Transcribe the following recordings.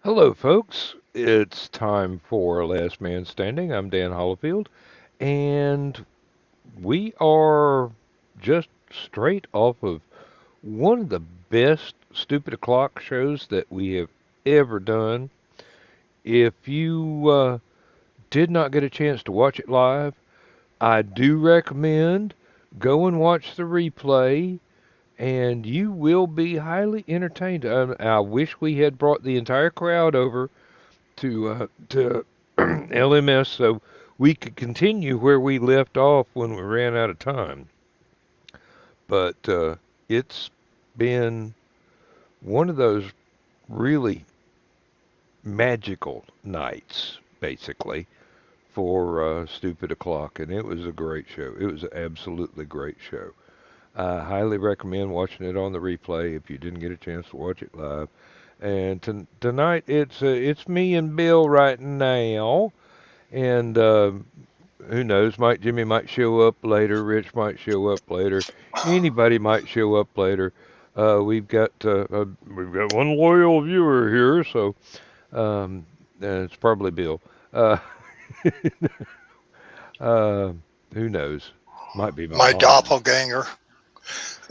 Hello, folks. It's time for Last Man Standing. I'm Dan Hollifield, and we are just straight off of one of the best Stupid O'Clock shows that we have ever done. If you did not get a chance to watch it live, I do recommend go and watch the replay, and you will be highly entertained. I wish we had brought the entire crowd over to LMS so we could continue where we left off when we ran out of time. But it's been one of those really magical nights, basically, for Stupid O'Clock, and it was a great show. It was an absolutely great show. I highly recommend watching it on the replay if you didn't get a chance to watch it live. And tonight it's me and Bill right now. And who knows? Jimmy might show up later. Rich might show up later. Anybody might show up later. We've got one loyal viewer here, so and it's probably Bill. Uh, uh, who knows? Might be my My mom. doppelganger.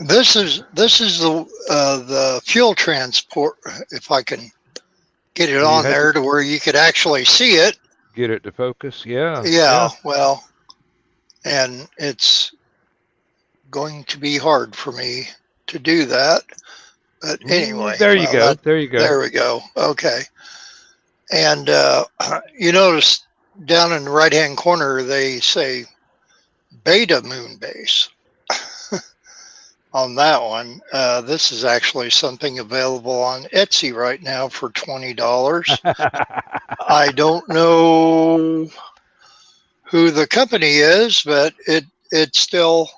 This is the fuel transport. If I can get it You on had to there to where you could actually see it. get it to focus. Yeah, Yeah, yeah. well, and it's going to be hard for me to do that. But anyway, There you well, go. that There you go. there we go. Okay, and you notice down in the right hand corner they say beta moon base. On that one. This is actually something available on Etsy right now for $20. I don't know who the company is, but it's still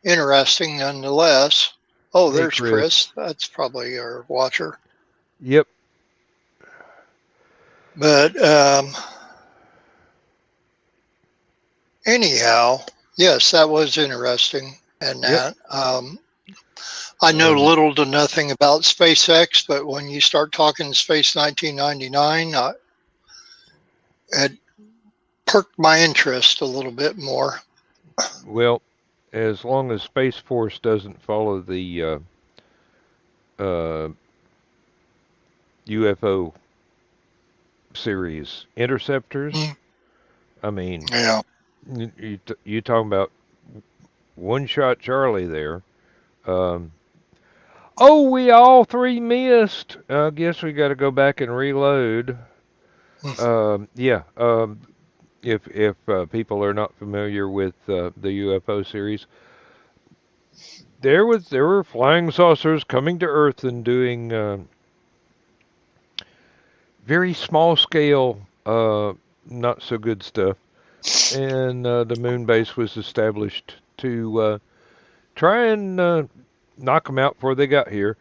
interesting nonetheless. Oh, Hey, there's Chris. Chris. That's probably our watcher. Yep. But anyhow, yes, that was interesting. And Yep. that I know Um, little to nothing about SpaceX, but when you start talking Space 1999, it perked my interest a little bit more. well, as long as Space Force doesn't follow the uh, UFO series Interceptors, Mm, I mean, yeah. you talking about one shot Charlie there. Um, oh, we all three missed. I guess we got to go back and reload. Mm, Yeah. If people are not familiar with the UFO series, there were flying saucers coming to Earth and doing very small scale, not so good stuff. And the moon base was established to try and knock them out before they got here.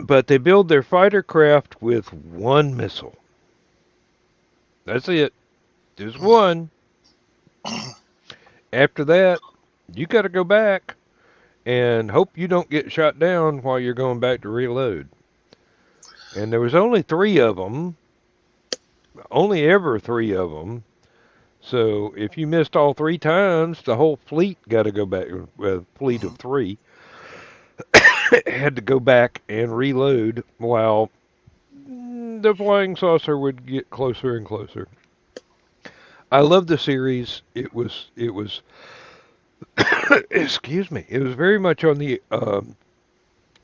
But they build their fighter craft with one missile. That's it. Just one. After that, you got to go back and hope you don't get shot down while you're going back to reload. And there was only three of them, only ever three of them. So if you missed all three times, the whole fleet got to go back. Well, fleet of mm. three had to go back and reload while the flying saucer would get closer and closer. I love the series. It was excuse me. It was very much on the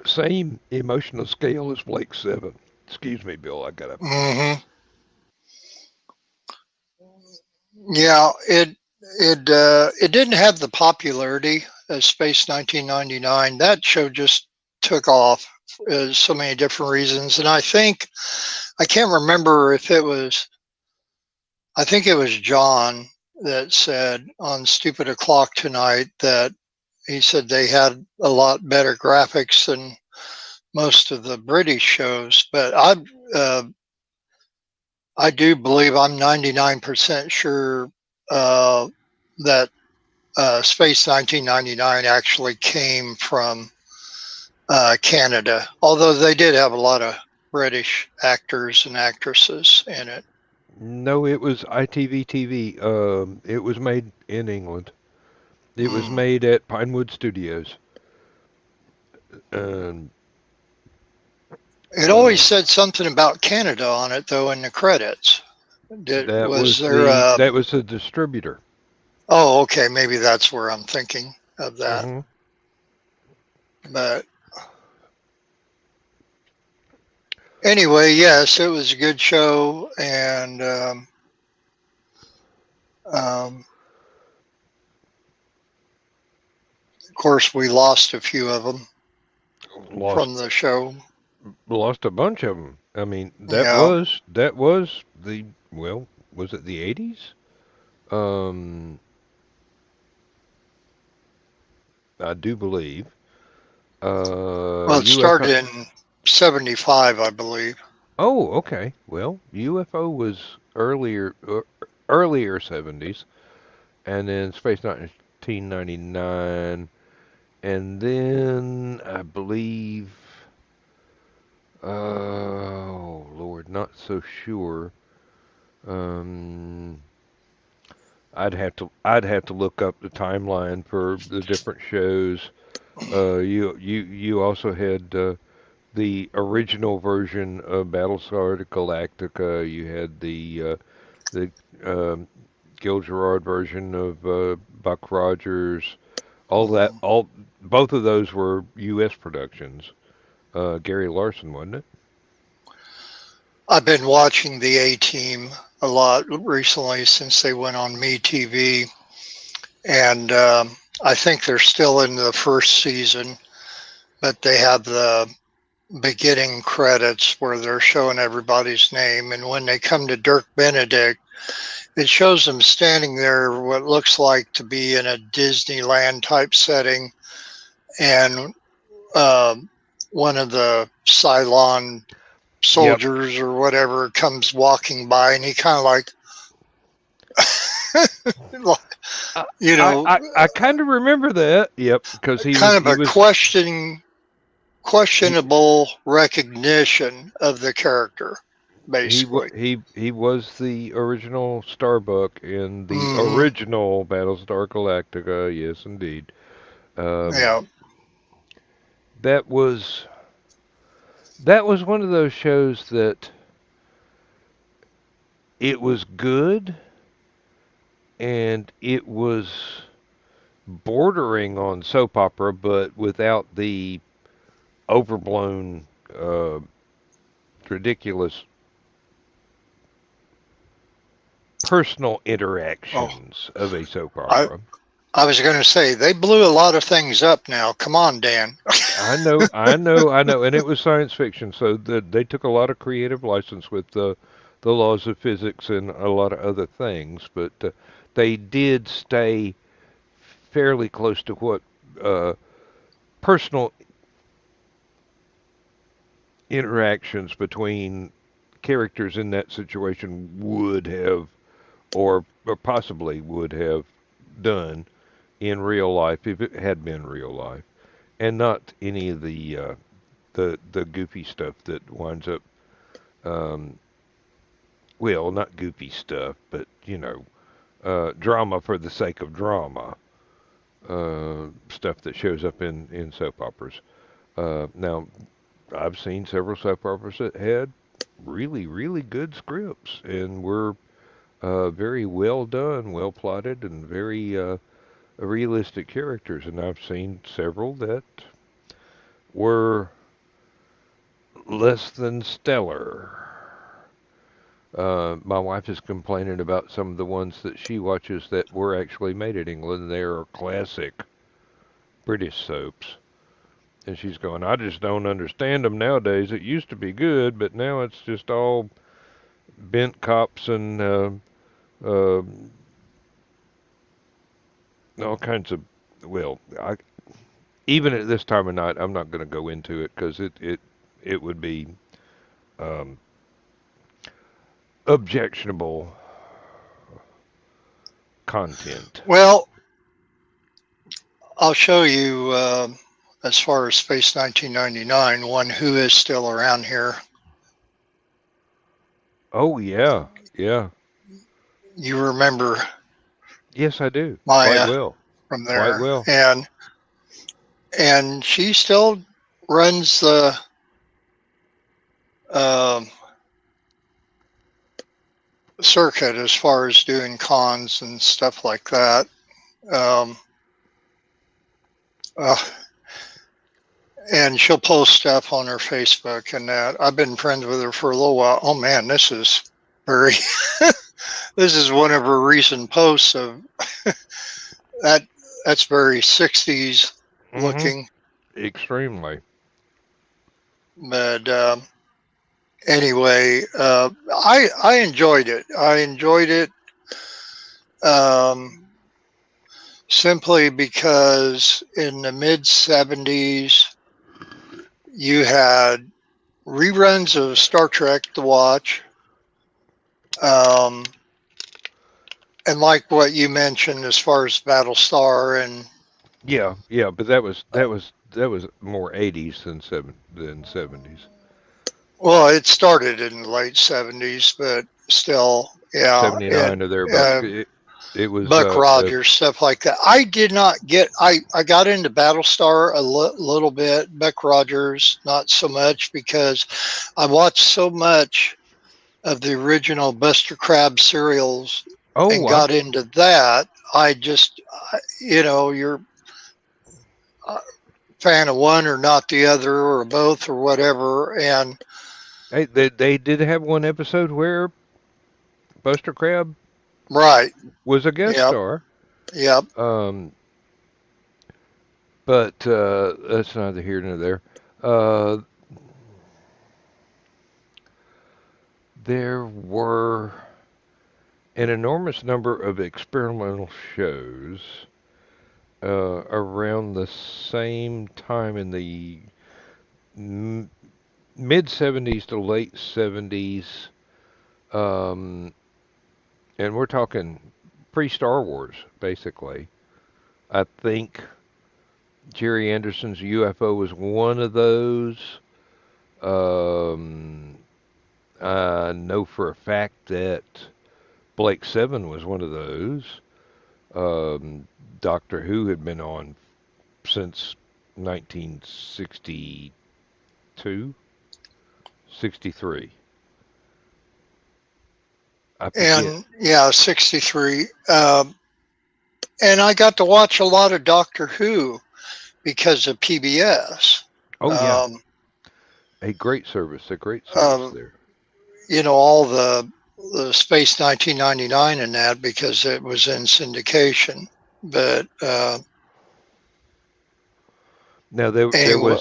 same emotional scale as Blake Seven. Excuse me, Bill. I gotta. Hmm. Yeah, it didn't have the popularity as Space 1999. That show just took off for so many different reasons, and I can't remember if it was. I think it was John that said on Stupid O'Clock tonight that he said they had a lot better graphics than most of the British shows, but uh, I do believe I'm 99% sure that Space 1999 actually came from Canada, although they did have a lot of British actors and actresses in it. No, it was ITV TV. It was made in England. It was Mm. made at Pinewood Studios. And It always uh, said something about Canada on it, though, in the credits. that Was was there? the distributor. Oh, okay. Maybe that's where I'm thinking of that. Hmm. But anyway, yes, it was a good show, and um, of course, we lost a few of them Lost from the show. lost a bunch of them. I mean, Yeah. that was the well, was it the 80s? Um, I do believe. Well, it UFO. started in '75, I believe. Oh, okay. Well, UFO was earlier 70s, and then Space 1999, and then I believe. Oh Lord, not so sure. Um, I'd have to look up the timeline for the different shows. You also had the original version of Battlestar Galactica. You had the um, Gil Gerard version of Buck Rogers. Mhm. All both of those were U.S. productions. Gary Larson, wasn't it? I've been watching the A Team a lot recently since they went on MeTV, and I think they're still in the first season, but they have the beginning credits where they're showing everybody's name. And when they come to Dirk Benedict, it shows them standing there, what looks like to be in a Disneyland type setting. And one of the Cylon Yep. soldiers or whatever comes walking by, and he kind of like, I you I know, I kind of remember that. Yep, because kind of he a was he questionable recognition of the character, basically. he was the original Starbuck in the Hmm. original Battlestar Galactica. Yes, indeed. Um, Yeah. that was that was one of those shows that it was good and it was bordering on soap opera, but without the overblown, uh, ridiculous personal Oh, interactions of a soap I opera. I was going to say they blew a lot of things up now. Come on, Dan. I know, and it was science fiction, so they took a lot of creative license with the laws of physics and a lot of other things, but they did stay fairly close to what uh, personal interactions between characters in that situation would have, or possibly would have done in real life if it had been real life, and not any of the goofy stuff that winds up, um, well, not goofy stuff, but drama for the sake of drama, stuff that shows up in soap operas. Now, I've seen several soap operas that had really good scripts and were very well done, well plotted, and very realistic characters. And I've seen several that were less than stellar. My wife is complaining about some of the ones that she watches that were actually made in England. They are classic British soaps. And she's going, I just don't understand them nowadays. It used to be good, but now it's just all bent cops and uh, all kinds of. Well, even at this time of night, I'm not going to go into it because it would be um, objectionable content. Well, I'll show you as far as Space 1999, one who is still around here. Oh yeah, yeah. You remember Yes, I do. Quite Maya well. from Quite there, well. and she still runs the um, circuit as far as doing cons and stuff like that. Um, uh, and she'll post stuff on her Facebook and that. I've been friends with her for a little while. Oh man, this is very. This is one of her recent posts of that. That's very '60s Hmm. looking, Extremely. but anyway, I enjoyed it. I enjoyed it um, simply because in the mid '70s you had reruns of Star Trek to watch. Um, and like what you mentioned as far as Battlestar and Yeah, yeah, but that was more 80s than 70s. well, it started in the late '70s, but still, yeah, it 79 or thereabouts. uh, It was Buck Rogers stuff like that. I did not get. I got into Battlestar a little bit. Buck Rogers, not so much because I watched so much of the original Buster Crabbe serials oh, and got into that. I just, you're a fan of one or not the other or both or whatever. And hey, they did have one episode where Buster Crabbe right, was a guest yep, star. yep. Um, but that's neither here nor there. Uh, there were an enormous number of experimental shows around the same time in the m- mid 70s to late 70s. Um, and we're talking pre Star Wars, basically. I think Jerry Anderson's UFO was one of those. Um, I know for a fact that Blake Seven was one of those. Um, Doctor Who had been on since 1962, 63. I forget. And yeah, '63. And I got to watch a lot of Doctor Who because of PBS. Oh yeah, Um, a great service uh, there. all the Space 1999 and that because it was in syndication. But Now there anyway,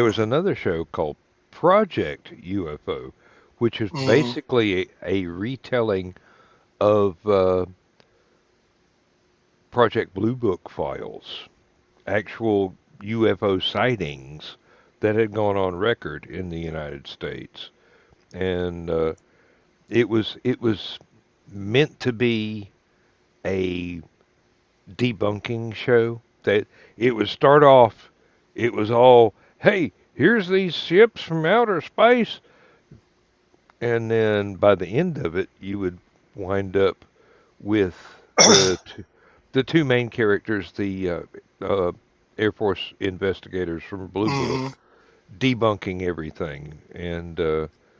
was another show called Project UFO, which is mm, basically a retelling of Project Blue Book files, actual UFO sightings that had gone on record in the United States, and it was meant to be a debunking show. That it would start off, it was all, hey, here's these ships from outer space, and then by the end of it, you would wind up with the two main characters, the uh, Air Force investigators from Blue mm, Book, debunking everything, and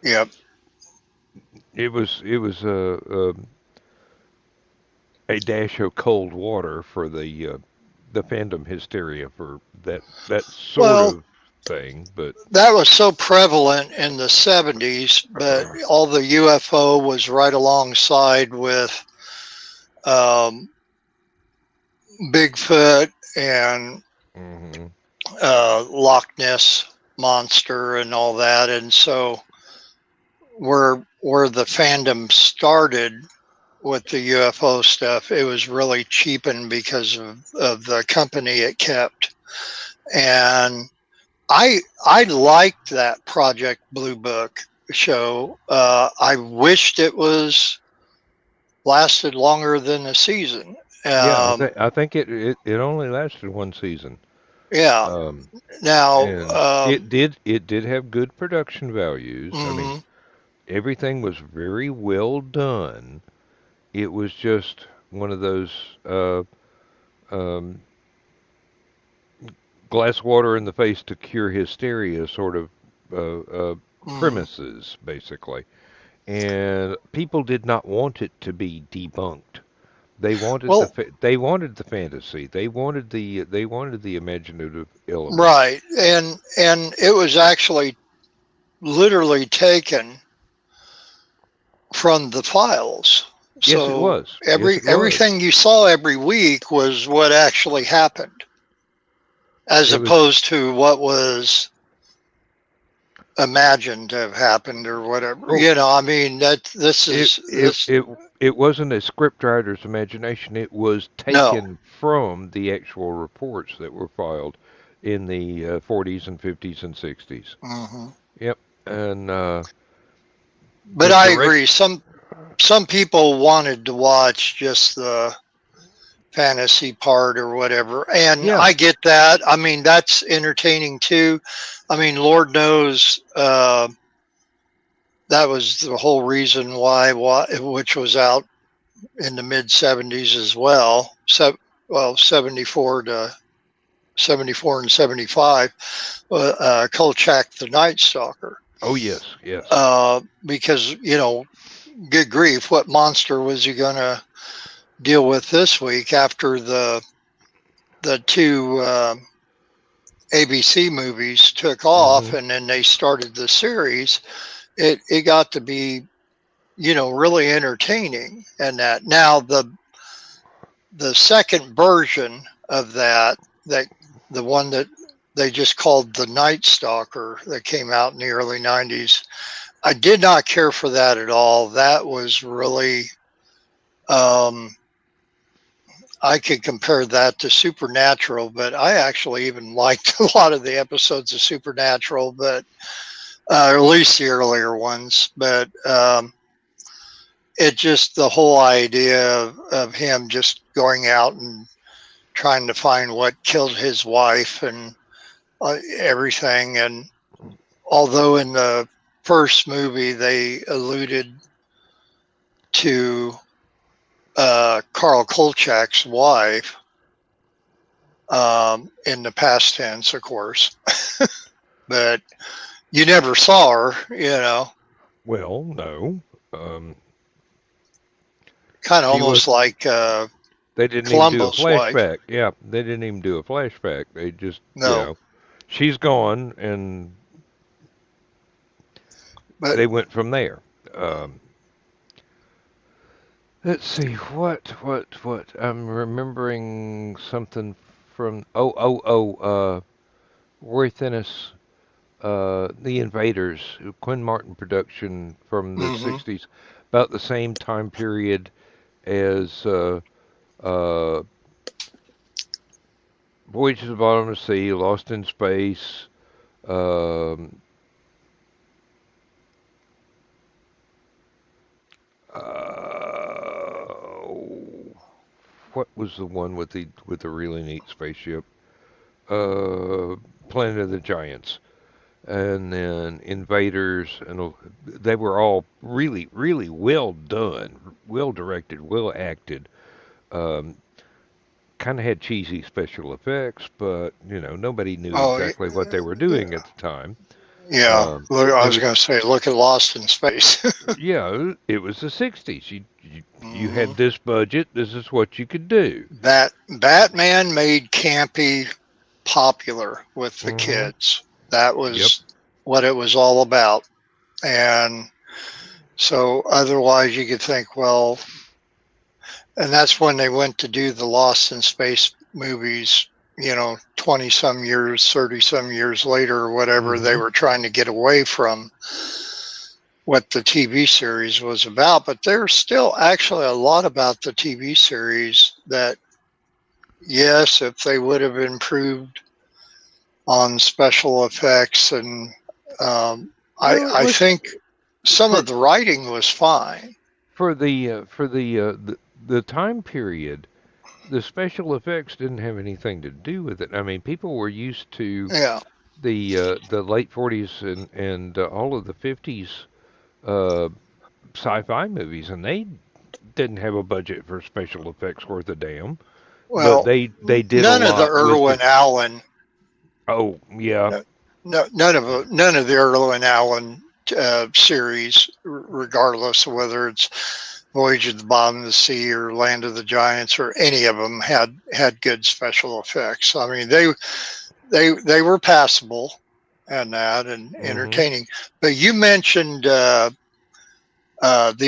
yep. it was a dash of cold water for the fandom hysteria for that sort Well, of thing. But that was so prevalent in the '70s, but all the UFO was right alongside with um, Bigfoot and hmm Loch Ness monster and all that, and so where the fandom started with the UFO stuff, it was really cheapened because of the company it kept. And I liked that Project Blue Book show. I wished it was lasted longer than a season. yeah, Um, I think it only lasted one season. yeah. Um, Now, and it did have good production values. I mean, mhm, everything was very well done. It was just one of those um, glass water in the face to cure hysteria sort of uh, uh, Mm. premises, basically. And people did not want it to be debunked. Well, They wanted the fantasy. They wanted the imaginative element. right, and it was actually literally taken from the files. Yes, it So was. Yes, it was. everything you saw every week was what actually happened, as It was. opposed to what was imagined to have happened or whatever. Oh, I mean that this it is it this it it wasn't a scriptwriter's imagination. It was no. taken from the actual reports that were filed in the 40s and 50s and 60s. Hmm. Yep, and But the I direct. agree. Some people wanted to watch just the fantasy part or whatever, and Yeah. I get that. I mean, that's entertaining too. I mean, Lord knows that was the whole reason why, which was out in the mid '70s as well. So, well, '74 and '75. Kolchak the Night Stalker. Oh yes, yes. Because good grief, what monster was he going to deal with this week after the two ABC movies took off, Hmm. and then they started the series? It got to be really entertaining. And that now the second version of that the one that they just called the Night Stalker that came out in the early '90s. I did not care for that at all. That was really um, I could compare that to Supernatural, but I actually even liked a lot of the episodes of Supernatural, but at least the earlier ones. But it just the whole idea of him just going out and trying to find what killed his wife and everything. And although in the first movie they alluded to Carl Kolchak's wife in the past tense, of course, but you never saw her. Well, no. Um, Kind of she was. almost like They didn't even do a Columbo's wife. flashback. Yeah, they didn't even do a flashback. They just, No, she's gone, and but they went from there. Um, let's see, what? I'm remembering something from. Roy Thinnis, The Invaders, Quinn Martin production from the hmm '60s, about the same time period as uh, Voyage to the Bottom of the Sea, Lost in Space. Um, uh, what was the one with the really neat spaceship? Uh, Planet of the Giants, and then Invaders, and they were all really, really well done, well directed, well acted. Um, kind of had cheesy special effects, but nobody knew oh exactly what they were doing at the time. yeah. Um, Look, I it was was going to say, look at Lost in Space. Yeah, it was the '60s. You Hmm. had this budget. This is what you could do. That Batman made campy popular with the Hmm. kids. That Yep. was what it was all about. And so otherwise you could think, well, and that's when they went to do the Lost in Space movies, 20 some years, 30 some years later, or whatever. They Hmm. were trying to get away from what the TV series was about. But there's still actually a lot about the TV series that, yes, if they would have improved on special effects and Well, it I was think some for of the writing was fine. the time period. The special effects didn't have anything to do with it. I mean, people were used to Yeah. the late '40s and all of the '50s uh, sci-fi movies, and they didn't have a budget for special effects worth a damn. But Well, they did a none of the lot with the. Irwin Allen, Oh yeah. no, no, none of the Irwin Allen series, regardless of whether it's Voyage of the Bottom of the Sea or Land of the Giants or any of them, had good special effects. I mean, they were passable and that and Hmm. entertaining. But you mentioned the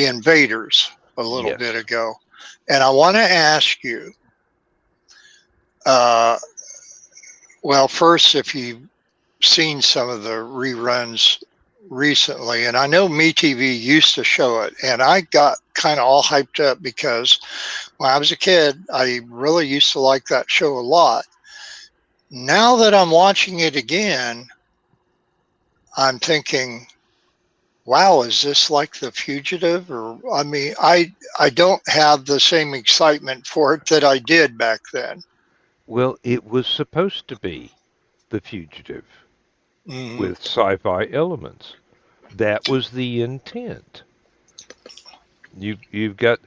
Invaders a little Yes. bit ago, and I want to ask you. Uh, well, first, if you've seen some of the reruns recently, and I know MeTV used to show it, and I got kind of all hyped up because when I was a kid, I really used to like that show a lot. Now that I'm watching it again, I'm thinking, wow, is this like The Fugitive? Or I mean, I don't have the same excitement for it that I did back then. Well, it was supposed to be The Fugitive Mm-hmm. with sci-fi elements. That was the intent. You've got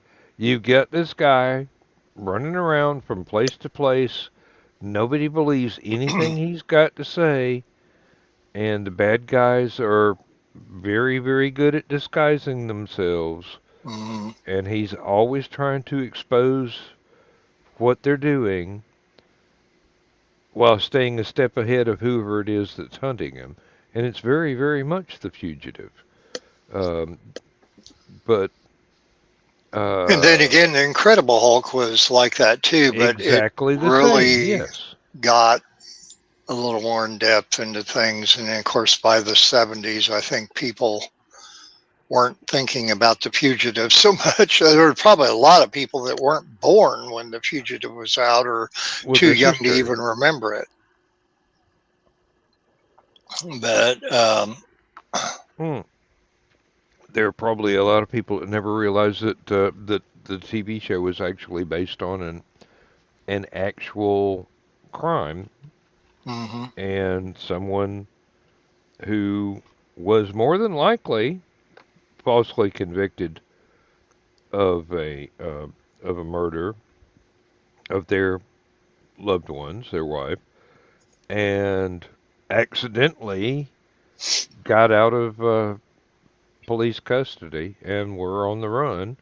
this guy running around from place to place. Nobody believes anything he's got to say, and the bad guys are very, very good at disguising themselves. Mm-hmm. And he's always trying to expose what they're doing while staying a step ahead of whoever it is that's hunting him. And it's very, very much the fugitive. Um, but And then uh, again, the Incredible Hulk was like that too, but it exactly the same, really yes. got a little more in depth into things. And then, of course, by the 70s, I think people weren't thinking about The Fugitive so much. There were probably a lot of people that weren't born when The Fugitive was out or Well, too this young is to true. even remember it. But Hmm. There are probably a lot of people that never realized that the TV show was actually based on an actual crime mm-hmm, and someone who was more than likely falsely convicted of a murder of their loved ones, their wife, and accidentally got out of police custody and were on the run,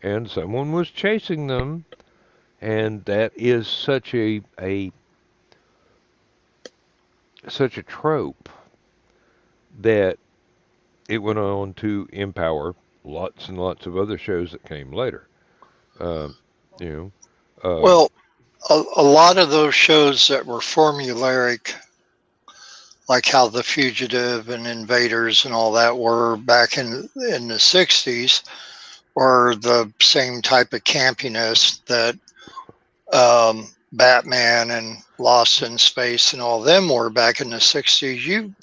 and someone was chasing them, and that is such a trope that it went on to empower lots and lots of other shows that came later. Um, you know, well, a lot of those shows that were formulaic, like how The Fugitive and Invaders and all that were back in the 60s, or the same type of campiness that Batman and Lost in Space and all them were back in the 60s.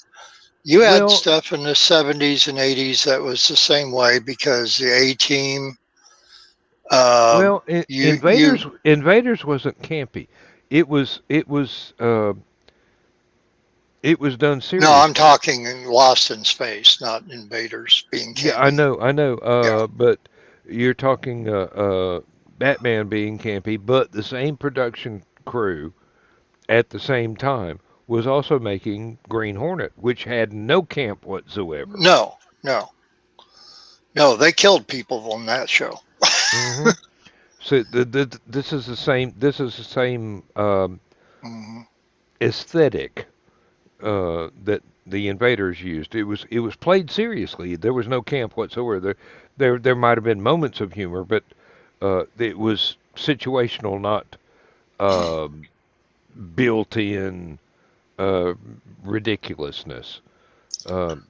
You had well, stuff in the 70s and 80s that was the same way because the A Team. well, You Invaders wasn't campy. It was it was uh, it was done No, I'm seriously. talking Lost in Space, not Invaders being Yeah, campy. I know. Yeah. But you're talking Batman being campy, but the same production crew at the same time was also making Green Hornet, which had no camp whatsoever. No, no, no. They killed people on that show. Hmm. So this is the same. This is the same Mhm. aesthetic that the invaders used. It was played seriously. There was no camp whatsoever. There might have been moments of humor, but it was situational, not uh, built-in uh, ridiculousness. Um,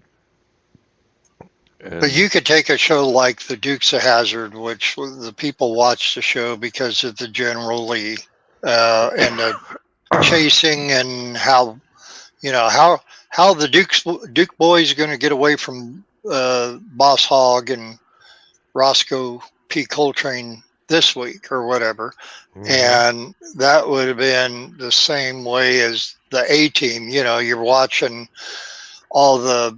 But and you could take a show like The Dukes of Hazard, which the people watched the show because of the General Lee and the chasing and how how the Duke boys are going to get away from Boss Hogg and Roscoe P. Coltrane this week or whatever. hmm. And that would have been the same way as the A Team. You know, you're watching all the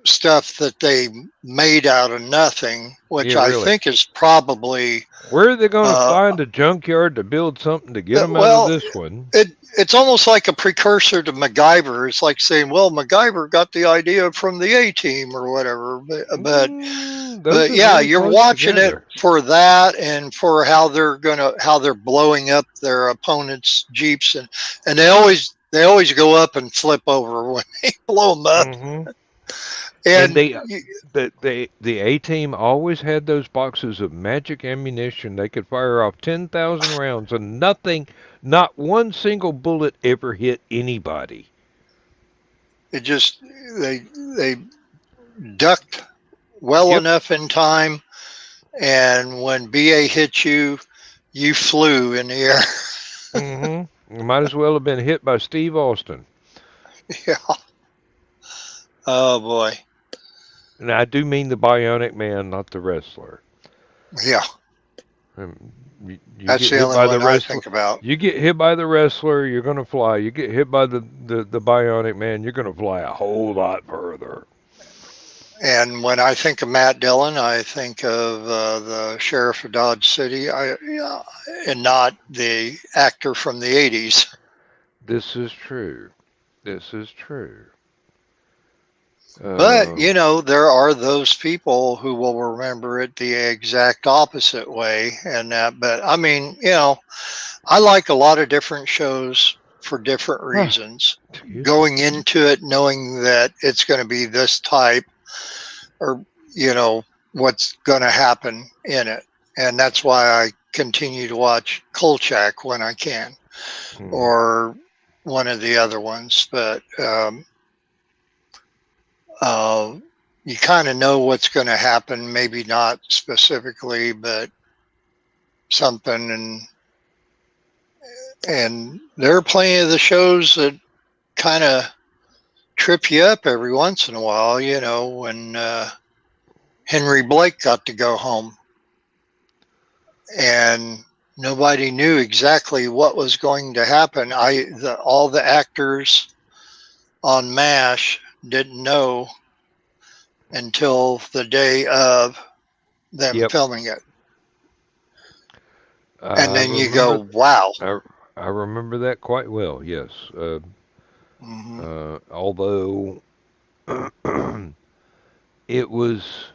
stuff that they made out of nothing, which Yeah, I really. think is probably Where are they going to uh, find a junkyard to build something to get them out of well, this one? it's almost like a precursor to MacGyver. It's like saying, well, MacGyver got the idea from the A Team or whatever. Those But are yeah, very you're close watching it together. for that and for how they're blowing up their opponents' jeeps, and they always go up and flip over when they blow them up. hmm And And the A team always had those boxes of magic ammunition. They could fire off 10,000 rounds, and not one single bullet ever hit anybody. it just they they ducked well Yep. enough in time, and when BA hit you, you flew in the air. Might as well have been hit by Steve Austin. Yeah. Oh boy. And I do mean the Bionic Man, not the wrestler. Yeah. You That's get the hit only by the one I wrestler. think about. You get hit by the wrestler, you're gonna fly. You get hit by the Bionic Man, you're gonna fly a whole lot further. And when I think of Matt Dillon, I think of the sheriff of Dodge City, and not the actor from the '80s. This is true. This is true. But Um, there are those people who will remember it the exact opposite way, and that. But I mean, I like a lot of different shows for different reasons. excuse me. Going into it knowing that it's going to be this type, or what's going to happen in it, and that's why I continue to watch Kolchak when I can, Hmm. or one of the other ones. But uh, you kind of know what's going to happen, maybe not specifically, but something. And there are plenty of the shows that kind of trip you up every once in a while. When Henry Blake got to go home, and nobody knew exactly what was going to happen. All the actors on MASH didn't know until the day of them Yep. filming it, and I then you go, remember. "Wow." I I remember that quite well. Yes. Hmm. Although it was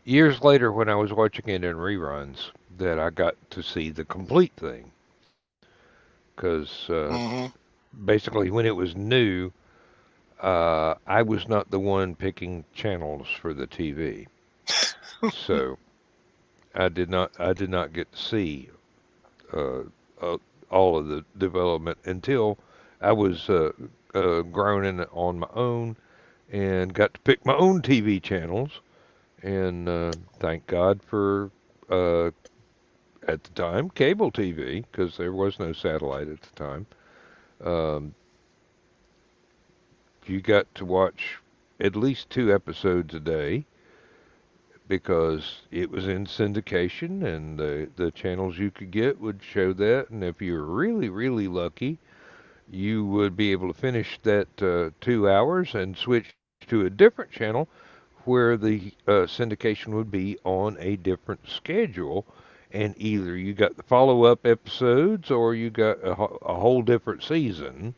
years later when I was watching it in reruns that I got to see the complete thing. Because Hmm. basically, when it was new, I was not the one picking channels for the TV, so I did not get to see uh, uh, all of the development until I was grown in on my own and got to pick my own TV channels. And thank God for uh, at the time cable TV because there was no satellite at the time. Um, you got to watch at least 2 episodes a day because it was in syndication and the channels you could get would show that. And if you were really, really lucky, you would be able to finish that 2 hours and switch to a different channel where the syndication would be on a different schedule. And either you got the follow up episodes or you got a whole different season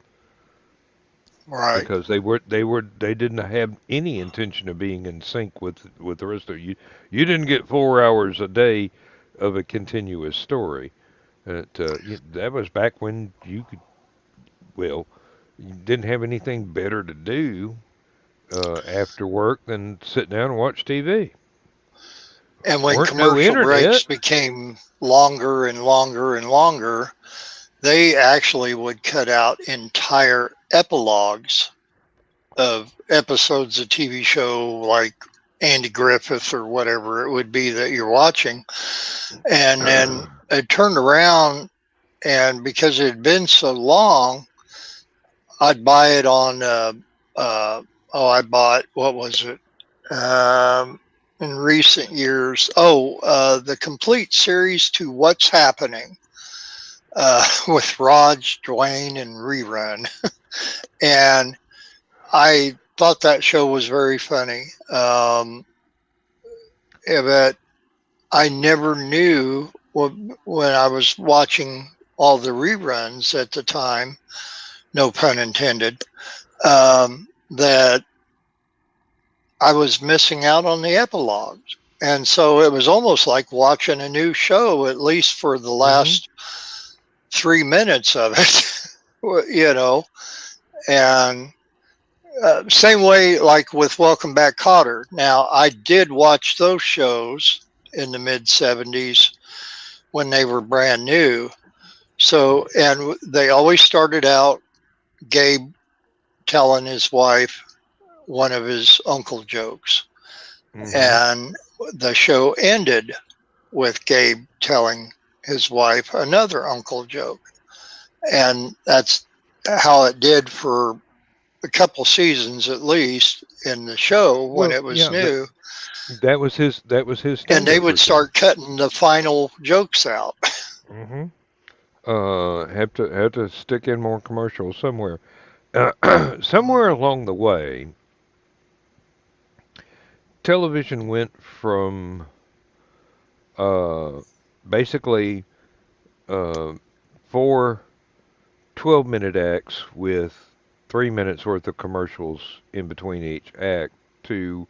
Right. because they didn't have any intention of being in sync with the rest of you. You didn't get 4 hours a day of a continuous story. That was back when you could, well, you didn't have anything better to do after work than sit down and watch TV. And when Weren't no commercial internet. breaks became longer and longer and longer, they actually would cut out entire epilogues of episodes of TV show like Andy Griffith or whatever it would be that you're watching. And then it turned around, and because it had been so long, I'd buy it on, I bought, what was it? In recent years. The complete series to What's Happening with Raj, Dwayne, and Rerun. And I thought that show was very funny. But I never knew when I was watching all the reruns at the time, no pun intended, that I was missing out on the epilogues. And so it was almost like watching a new show, at least for the Mm-hmm. last 3 minutes of it, and same way like with Welcome Back Cotter. Now, I did watch those shows in the mid 70s when they were brand new. So, and they always started out Gabe telling his wife one of his uncle jokes. Mm-hmm. And the show ended with Gabe telling his wife another uncle joke. And that's how it did for a couple seasons at least in the show when Well, it was yeah, new. that was his And they stand-up would routine. start cutting the final jokes out. Mm-hmm. Have to stick in more commercials somewhere. Somewhere along the way, television went from uh, basically uh, four 12-minute acts with 3 minutes worth of commercials in between each act to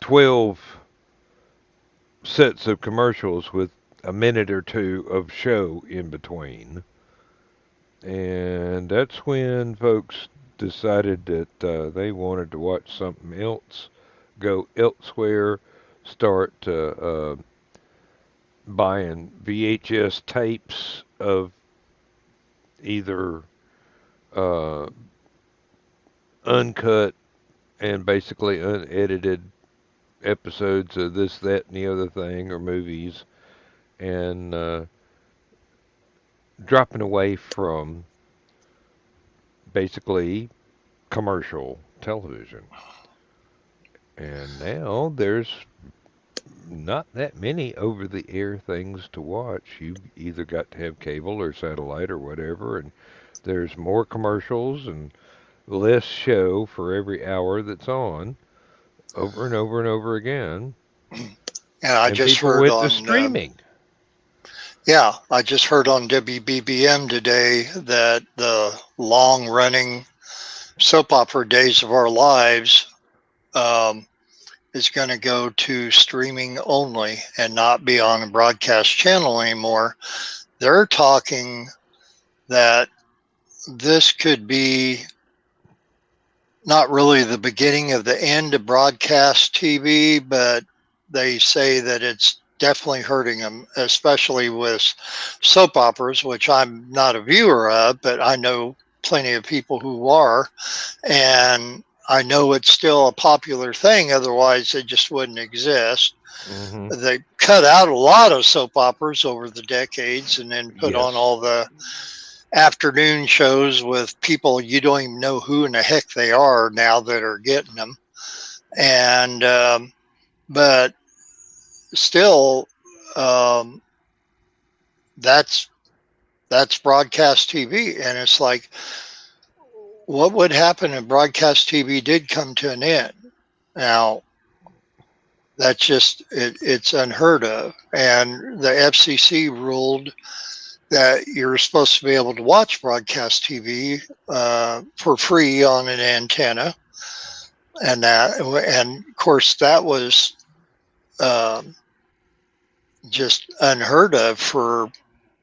12 sets of commercials with a minute or two of show in between. And that's when folks decided that they wanted to watch something else, go elsewhere, start buying VHS tapes of either uh, uncut and basically unedited episodes of this, that, and the other thing, or movies, and dropping away from basically commercial television. And now there's not that many over the air things to watch. You either got to have cable or satellite or whatever, and there's more commercials and less show for every hour that's on over and over and over again. And I And just people heard went to on, streaming. yeah, I just heard on WBBM today that the long running soap opera Days of Our Lives um, is going to go to streaming only and not be on a broadcast channel anymore. They're talking that this could be not really the beginning of the end of broadcast TV, but they say that it's definitely hurting them, especially with soap operas, which I'm not a viewer of, but I know plenty of people who are. And I know it's still a popular thing, otherwise, it just wouldn't exist. Hmm. They cut out a lot of soap operas over the decades and then put on Yes. all the afternoon shows with people you don't even know who in the heck they are now that are getting them. And, but still, um, that's, that's broadcast TV. And it's like, what would happen if broadcast TV did come to an end? Now, that's just, it's unheard of. And the FCC ruled that you're supposed to be able to watch broadcast TV for free on an antenna, and of course that was um, just unheard of for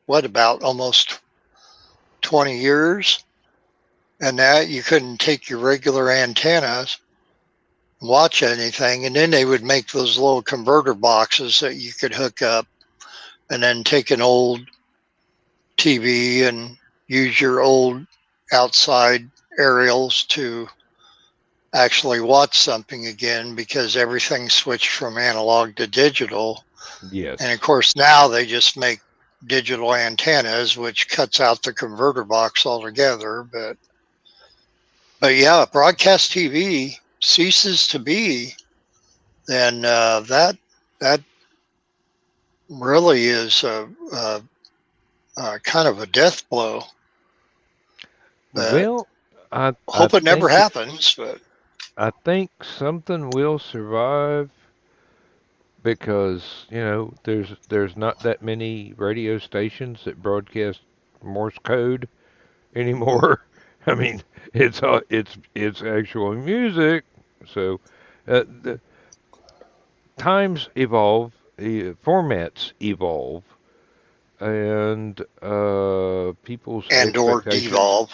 what about almost 20 years, and that you couldn't take your regular antennas watch anything, and then they would make those little converter boxes that you could hook up and then take an old TV and use your old outside aerials to actually watch something again because everything switched from analog to digital. And of Yes. course, now they just make digital antennas, which cuts out the converter box altogether. But yeah, broadcast TV ceases to be, then that really is a kind of a death blow. But Well, I Hope it never think happens, but I think something will survive because there's not that many radio stations that broadcast Morse code anymore. I mean, it's actual music. So the times evolve, formats evolve, and people's and or expectations. devolve.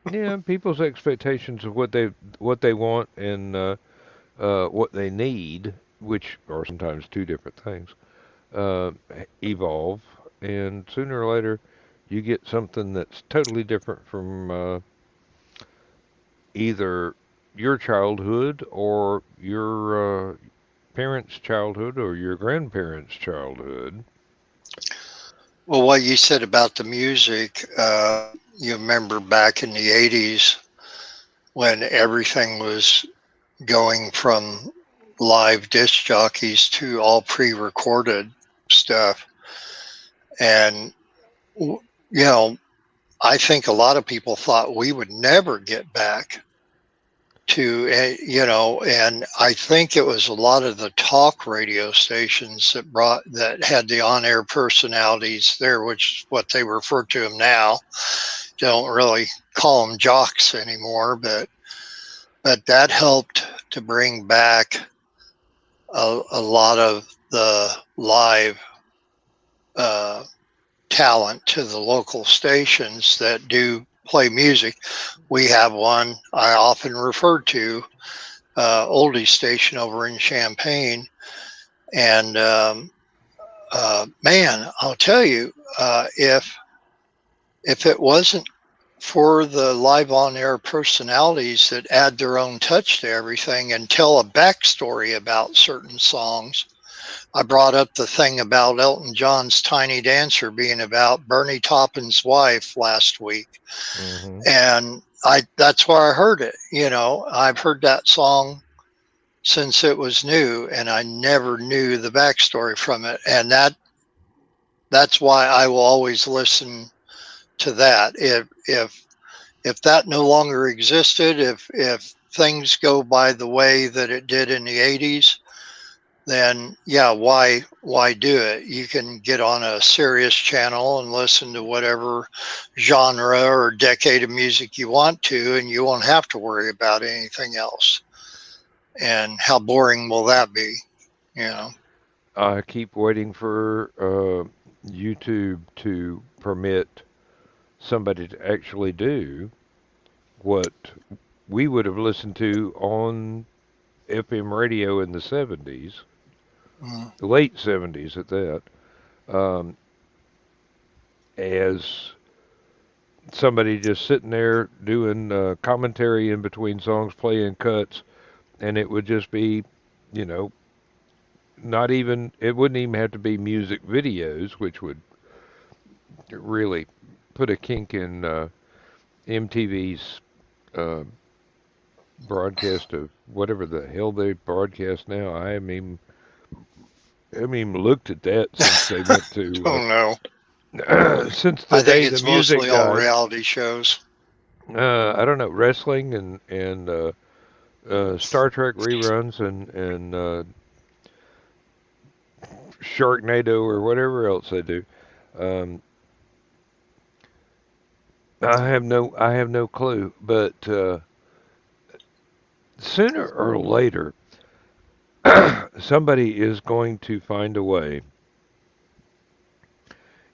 Yeah, people's expectations of what they want and what they need, which are sometimes two different things, uh, evolve, and sooner or later, you get something that's totally different from either your childhood or your parents' childhood or your grandparents' childhood. Well, what you said about the music, you remember back in the 80s when everything was going from live disc jockeys to all pre recorded stuff. And, you know, I think a lot of people thought we would never get back to, and I think it was a lot of the talk radio stations that had the on air personalities there, which is what they refer to them now. Don't really call them jocks anymore, but that helped to bring back a lot of the live uh, talent to the local stations that do play music. We have one I often refer to, oldie station over in Champaign, and man, I'll tell you, if it wasn't for the live on air personalities that add their own touch to everything and tell a backstory about certain songs. I brought up the thing about Elton John's Tiny Dancer being about Bernie Taupin's wife last week. Hmm. And that's where I heard it. I've heard that song since it was new and I never knew the backstory from it. And that's why I will always listen to that. If that no longer existed, if things go by the way that it did in the 80s, then yeah, why do it? You can get on a Sirius channel and listen to whatever genre or decade of music you want to, and you won't have to worry about anything else. And how boring will that be? You know. I keep waiting for YouTube to permit somebody to actually do what we would have listened to on FM radio in the 70s, Mm. the late 70s at that, um, as somebody just sitting there doing commentary in between songs, playing cuts, and it would just be, you know, not even, it wouldn't even have to be music videos, which would really put a kink in MTV's uh, broadcast of whatever the hell they broadcast now. I haven't even looked at that since they went to Don't know. since the I think day the it's music mostly all died. reality shows. I don't know, wrestling and Star Trek reruns and Sharknado or whatever else they do. Um, I have no clue, but sooner or later somebody is going to find a way,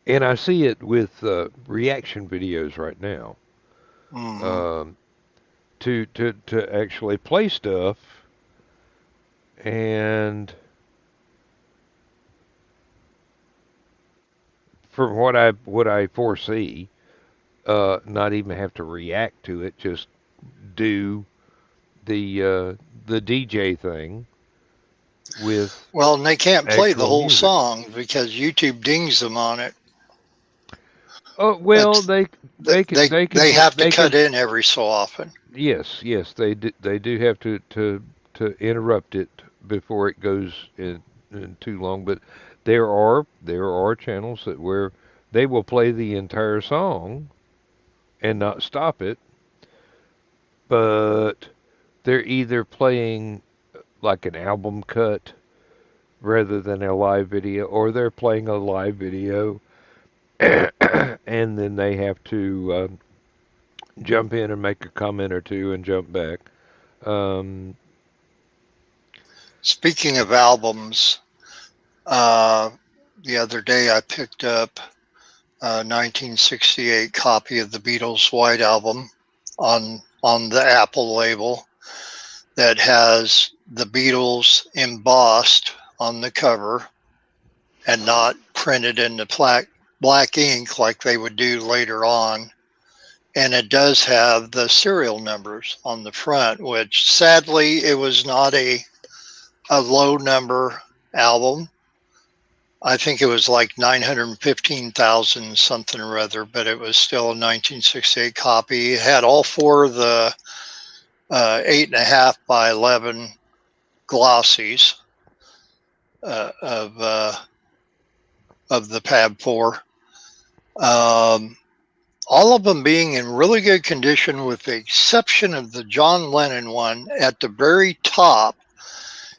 and I see it with reaction videos right now. Hmm. Um, to actually play stuff, and from what I foresee, not even have to react to it, just do the DJ thing with Well, and they can't play the actual whole music. song because YouTube dings them on it. Oh well, That's they can they they can they have to they cut can in every so often. yes, they do have to interrupt it before it goes in too long. But there are channels that where they will play the entire song and not stop it, but they're either playing like an album cut rather than a live video, or they're playing a live video and then they have to jump in and make a comment or two and jump back. Um, Speaking of albums, uh, the other day I picked up a 1968 copy of the Beatles' White Album on the Apple label that has the Beatles embossed on the cover and not printed in the black ink like they would do later on. And it does have the serial numbers on the front, which sadly it was not a low number album. I think it was like 915,000 something or other, but it was still a 1968 copy. It had all four of the 8.5 by 11 glossies uh, of uh, of the Pab 4. All of them being in really good condition, with the exception of the John Lennon one. At the very top,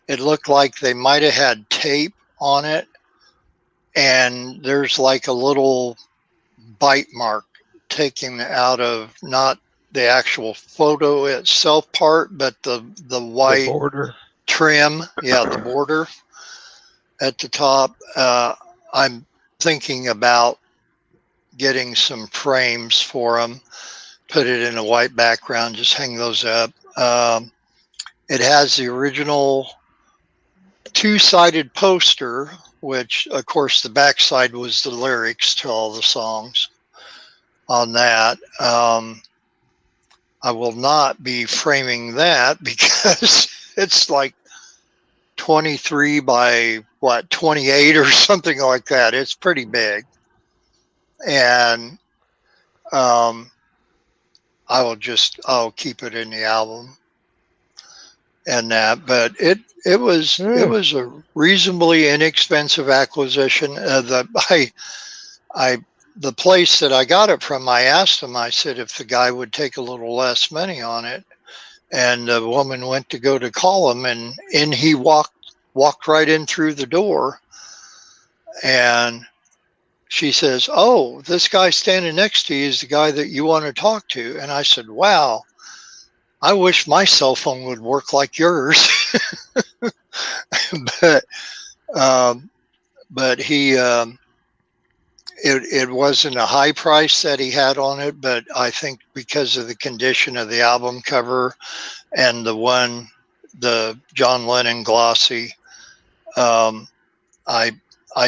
it looked like they might have had tape on it, and there's like a little bite mark taken out of not the actual photo itself part, but the the white border. trim, yeah, the border at the top. I'm thinking about getting some frames for them, put it in a white background, just hang those up. It has the original two-sided poster, which of course the backside was the lyrics to all the songs on that. I will not be framing that because it's like 23 by 28 or something like that. It's pretty big. And I'll keep it in the album and that. But it was a reasonably inexpensive acquisition. The place that I got it from, I asked him, I said if the guy would take a little less money on it, and the woman went to go to call him, and in he walked right in through the door, and she says, "Oh, this guy standing next to you is the guy that you want to talk to." And I said, "Wow, I wish my cell phone would work like yours." but but he it wasn't a high price that he had on it, but I think because of the condition of the album cover and the John Lennon glossy, I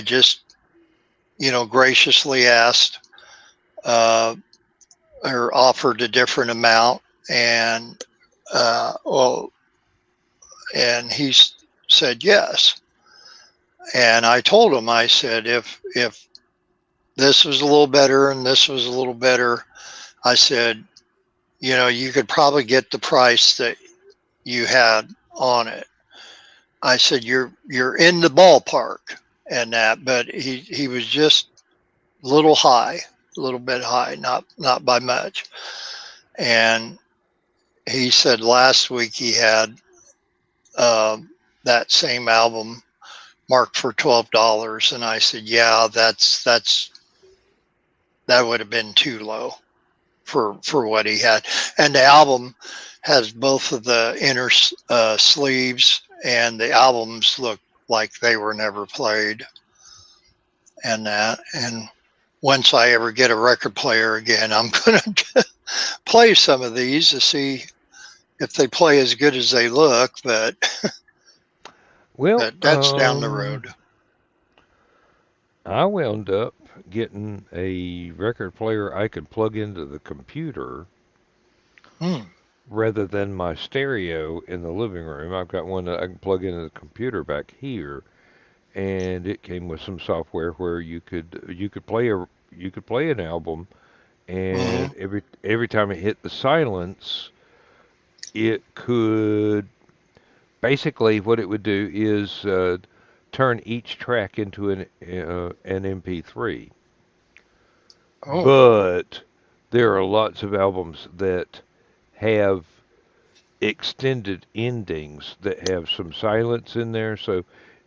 just graciously asked or offered a different amount, and and he said yes. And I told him, I said, if this was a little better and this was a little better, I said, you could probably get the price that you had on it. I said, you're in the ballpark and that, but he was just a little bit high, not by much. And he said last week he had that same album marked for $12, and I said, yeah, that would have been too low for what he had. And the album has both of the inner sleeves, and the albums look like they were never played, and that. And once I ever get a record player again, I'm going to play some of these to see if they play as good as they look, but Well, that's down the road. I wound up getting a record player I could plug into the computer Hmm. rather than my stereo in the living room. I've got one that I can plug into the computer back here, and it came with some software where you could play an album, Hmm. and every time it hit the silence, it could basically what it would do is turn each track into an MP3. Oh. But there are lots of albums that have extended endings that have some silence in there, so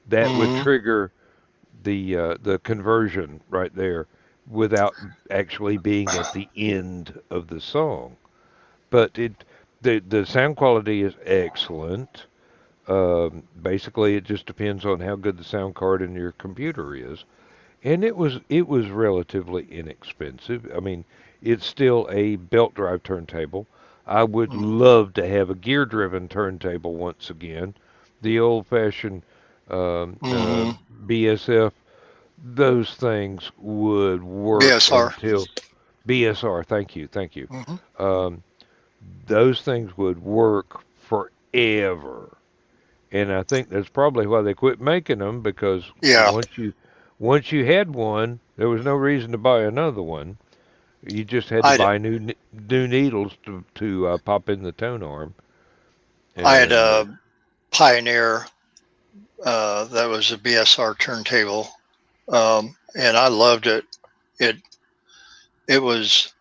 that would Hmm. trigger the conversion right there without actually being at the end of the song. But the sound quality is excellent. Basically, it just depends on how good the sound card in your computer is. And it was relatively inexpensive. I mean, it's still a belt drive turntable. I would love to have a gear driven turntable once again. The old fashioned um, uh, Hmm. BSF, those things would work BSR. until BSR. Thank you, thank you. Hmm. Um, those things would work forever. And I think that's probably why they quit making them, because Yeah. once you had one, there was no reason to buy another one. You just had to I buy new needles to pop in the tone arm. I had And a Pioneer that was a BSR turntable, and I loved it. It it was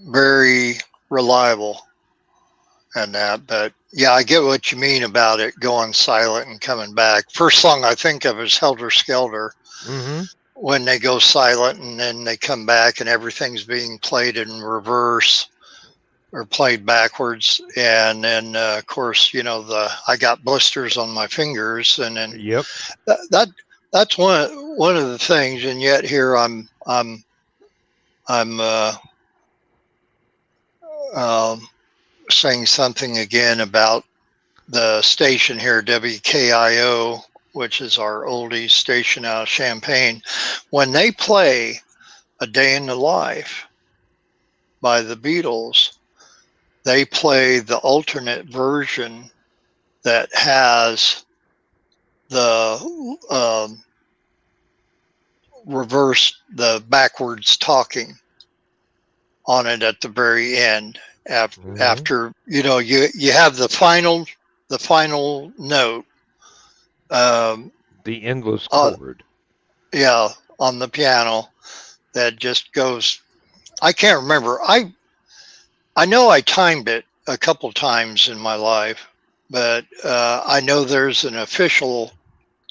very reliable and that, but yeah, I get what you mean about it going silent and coming back. First song I think of is Helter Skelter, mm-hmm, when they go silent and then they come back and everything's being played in reverse or played backwards, and then of course the I got blisters on my fingers, and then yep, that that's one of the things. And yet here I'm um, saying something again about the station here, WKIO, which is our oldies station out of Champaign. When they play A Day in the Life by the Beatles, they play the alternate version that has the the backwards talking on it at the very end. mm-hmm. After you have the final note, um, The endless uh, chord. yeah, on the piano that just goes. I can't remember. I know I timed it a couple times in my life, but I know there's an official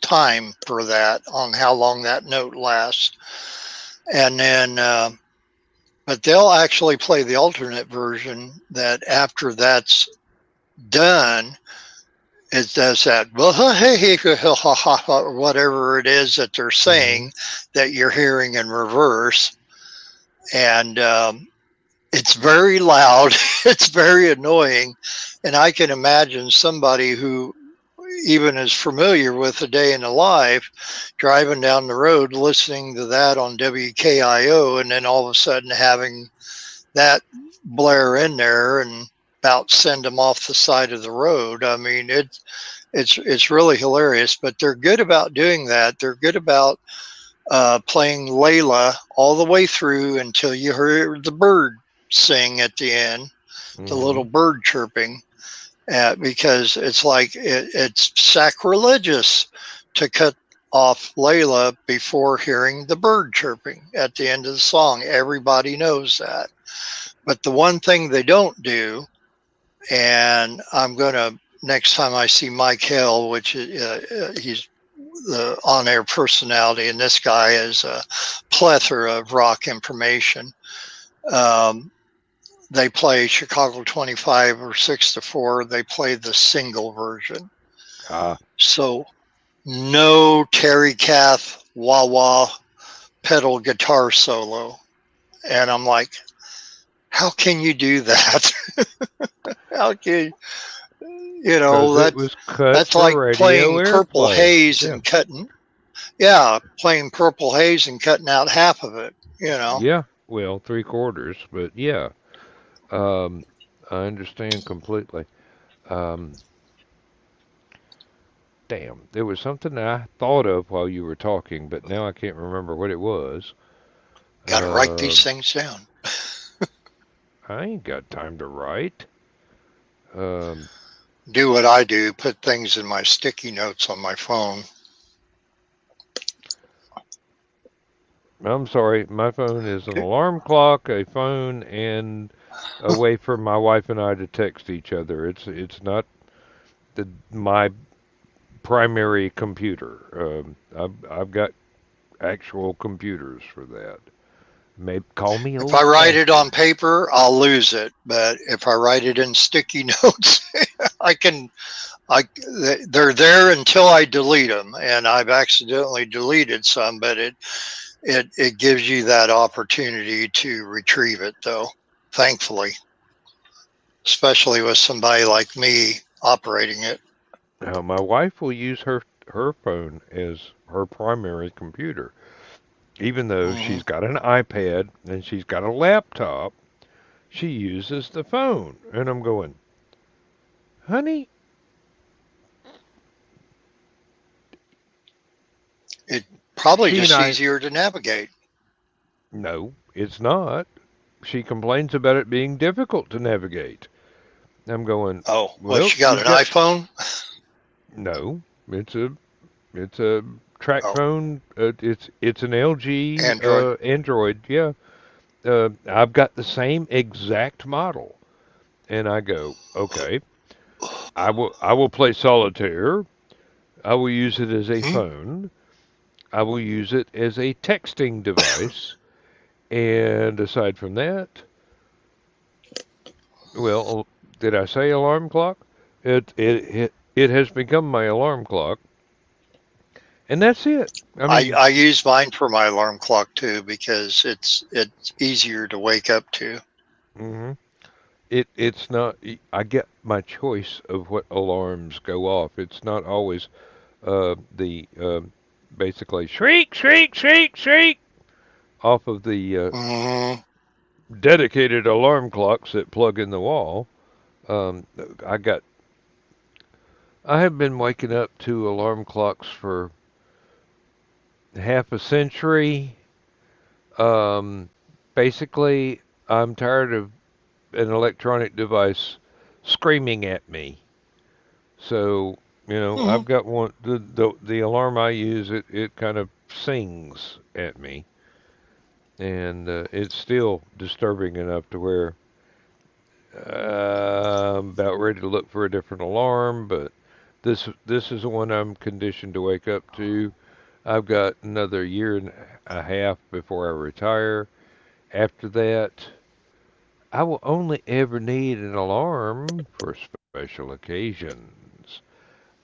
time for that on how long that note lasts. And then, but they'll actually play the alternate version that after that's done, it does that, or whatever it is that they're Mm-hmm. saying that you're hearing in reverse. And it's very loud, it's very annoying. And I can imagine somebody who even is familiar with A Day in the Life driving down the road listening to that on WKIO, and then all of a sudden having that blare in there and about send them off the side of the road. I mean, it's really hilarious, but they're good about doing that. They're good about playing Layla all the way through until you hear the bird sing at the end, the Mm-hmm. little bird chirping, because it's like it's sacrilegious to cut off Layla before hearing the bird chirping at the end of the song. Everybody knows that. But the one thing they don't do, and I'm going to, next time I see Mike Hill, which he's the on air personality, and this guy is a plethora of rock information. Um, they play Chicago 25 or 6 to 4. They play the single version. Ah, So no Terry Kath wah wah pedal guitar solo. And I'm like, how can you do that? How can because it that's was cut for like radio playing Purple airplay. Haze Yeah, and cutting, yeah, playing Purple Haze and cutting out half of it. yeah. Well, three quarters, but yeah. Um, I understand completely. Um, Damn, there was something that I thought of while you were talking, but now I can't remember what it was. Got to write Uh, these things down. I ain't got time to write. Um, Do what I do, put things in my sticky notes on my phone. I'm sorry, my phone is an alarm clock, a phone, and a way for my wife and I to text each other. It's not my primary computer. I've got actual computers for that. Maybe call me If I write it on old-fashioned. paper, I'll lose it. But if I write it in sticky notes, I can. I they're there until I delete them, and I've accidentally deleted some. But it gives you that opportunity to retrieve it, though. Thankfully, especially with somebody like me operating it. Now, my wife will use her phone as her primary computer, even though Mm-hmm. she's got an iPad and she's got a laptop. She uses the phone, and I'm going, honey, It probably she and just I. easier to navigate. No, it's not. She complains about it being difficult to navigate. I'm going, Oh, well, well, she got you've an got iPhone. no. It's a track Oh, phone. It's an LG Android. Android. Yeah, I've got the same exact model, and I go, okay, I will play solitaire. I will use it as a Hmm? phone. I will use it as a texting device. And aside from that, well, did I say alarm clock? It has become my alarm clock, and that's it. I mean, I use mine for my alarm clock too because it's easier to wake up to. hmm it's not. I get my choice of what alarms go off. It's not always the basically shriek, shriek, shriek, shriek off of the Hmm. dedicated alarm clocks that plug in the wall. Um, I got. I have been waking up to alarm clocks for half a century. Um, basically, I'm tired of an electronic device screaming at me. So, Hmm. I've got one. The alarm I use, it kind of sings at me, and it's still disturbing enough to where I'm about ready to look for a different alarm. But this is the one I'm conditioned to wake up to. I've got another year and a half before I retire. After that, I will only ever need an alarm for special occasions.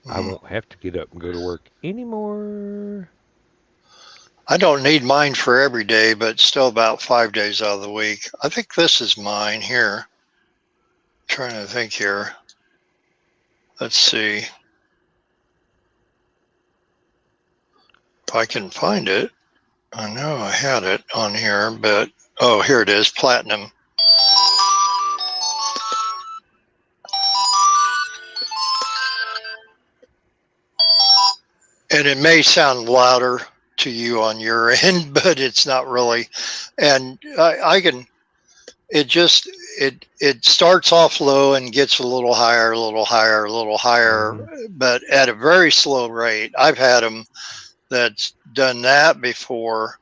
I Hmm. won't have to get up and go to work anymore. I don't need mine for every day, but still about 5 days out of the week. I think this is mine here. I'm trying to think here. Let's see if I can find it. I know I had it on here, but oh, here it is, platinum. And it may sound louder to you on your end, but it's not really. And I can. It just it starts off low and gets a little higher, a little higher, a little higher, hmm but at a very slow rate. I've had them that's done that before,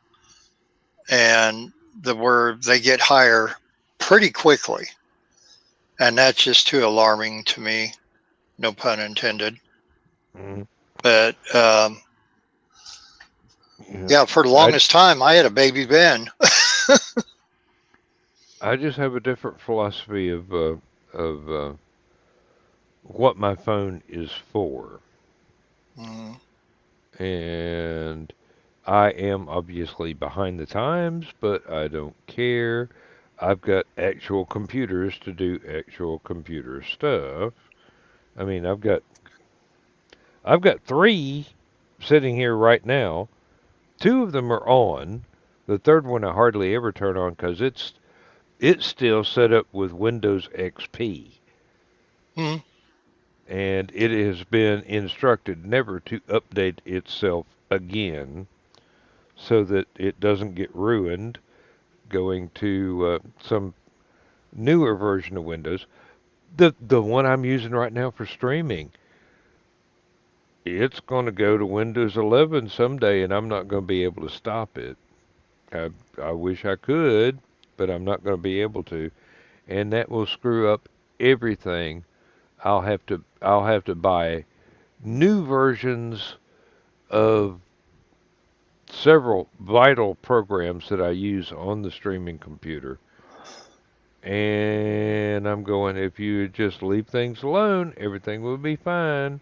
and where they get higher pretty quickly, and that's just too alarming to me. No pun intended. hmm But Yeah, yeah, for the I longest time, I had a baby Ben. I just have a different philosophy of what my phone is for, Mm, and I am obviously behind the times, but I don't care. I've got actual computers to do actual computer stuff. I mean, I've got three sitting here right now. Two of them are on. The third one I hardly ever turn on because it's still set up with Windows XP, mm, and it has been instructed never to update itself again so that it doesn't get ruined going to some newer version of Windows. The one I'm using right now for streaming, it's going to go to Windows 11 someday, and I'm not going to be able to stop it. I, I wish I could, but I'm not going to be able to. and that will screw up everything. I'll have to buy new versions of several vital programs that I use on the streaming computer. And I'm going, if you just leave things alone, everything will be fine.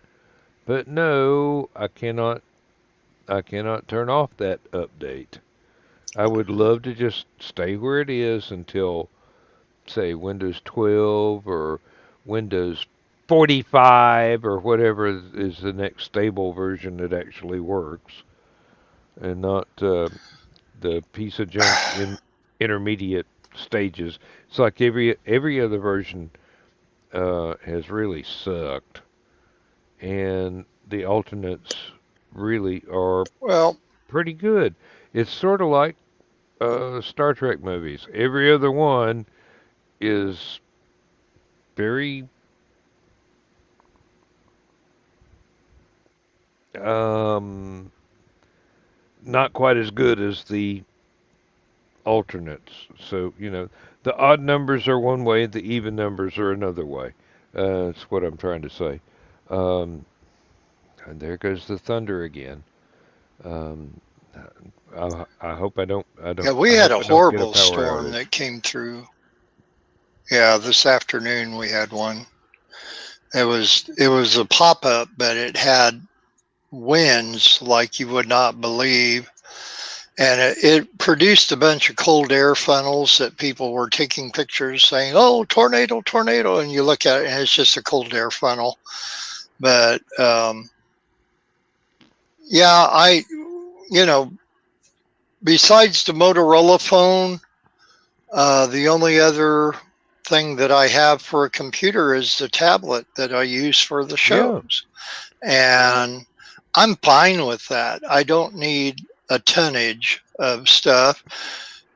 But no, I cannot turn off that update. I would love to just stay where it is until, say, Windows 12 or Windows 45 or whatever is the next stable version that actually works, and not the piece of junk in intermediate stages. It's like every other version has really sucked, and the alternates really are Well, pretty good. It's sort of like Star Trek movies. Every other one is very um, not quite as good as the alternates. So, the odd numbers are one way, the even numbers are another way. That's what I'm trying to say. Um, and there goes the thunder again. Um, I hope I don't. yeah, we I had hope a I don't get a horrible power storm outage. that came through. Yeah, this afternoon we had one. It was a pop up, but it had winds like you would not believe, and it produced a bunch of cold air funnels that people were taking pictures saying, "Oh, tornado, tornado," and you look at it and it's just a cold air funnel. But yeah, you know, besides the Motorola phone, the only other thing that I have for a computer is the tablet that I use for the Yeah. shows. And I'm fine with that. I don't need a tonnage of stuff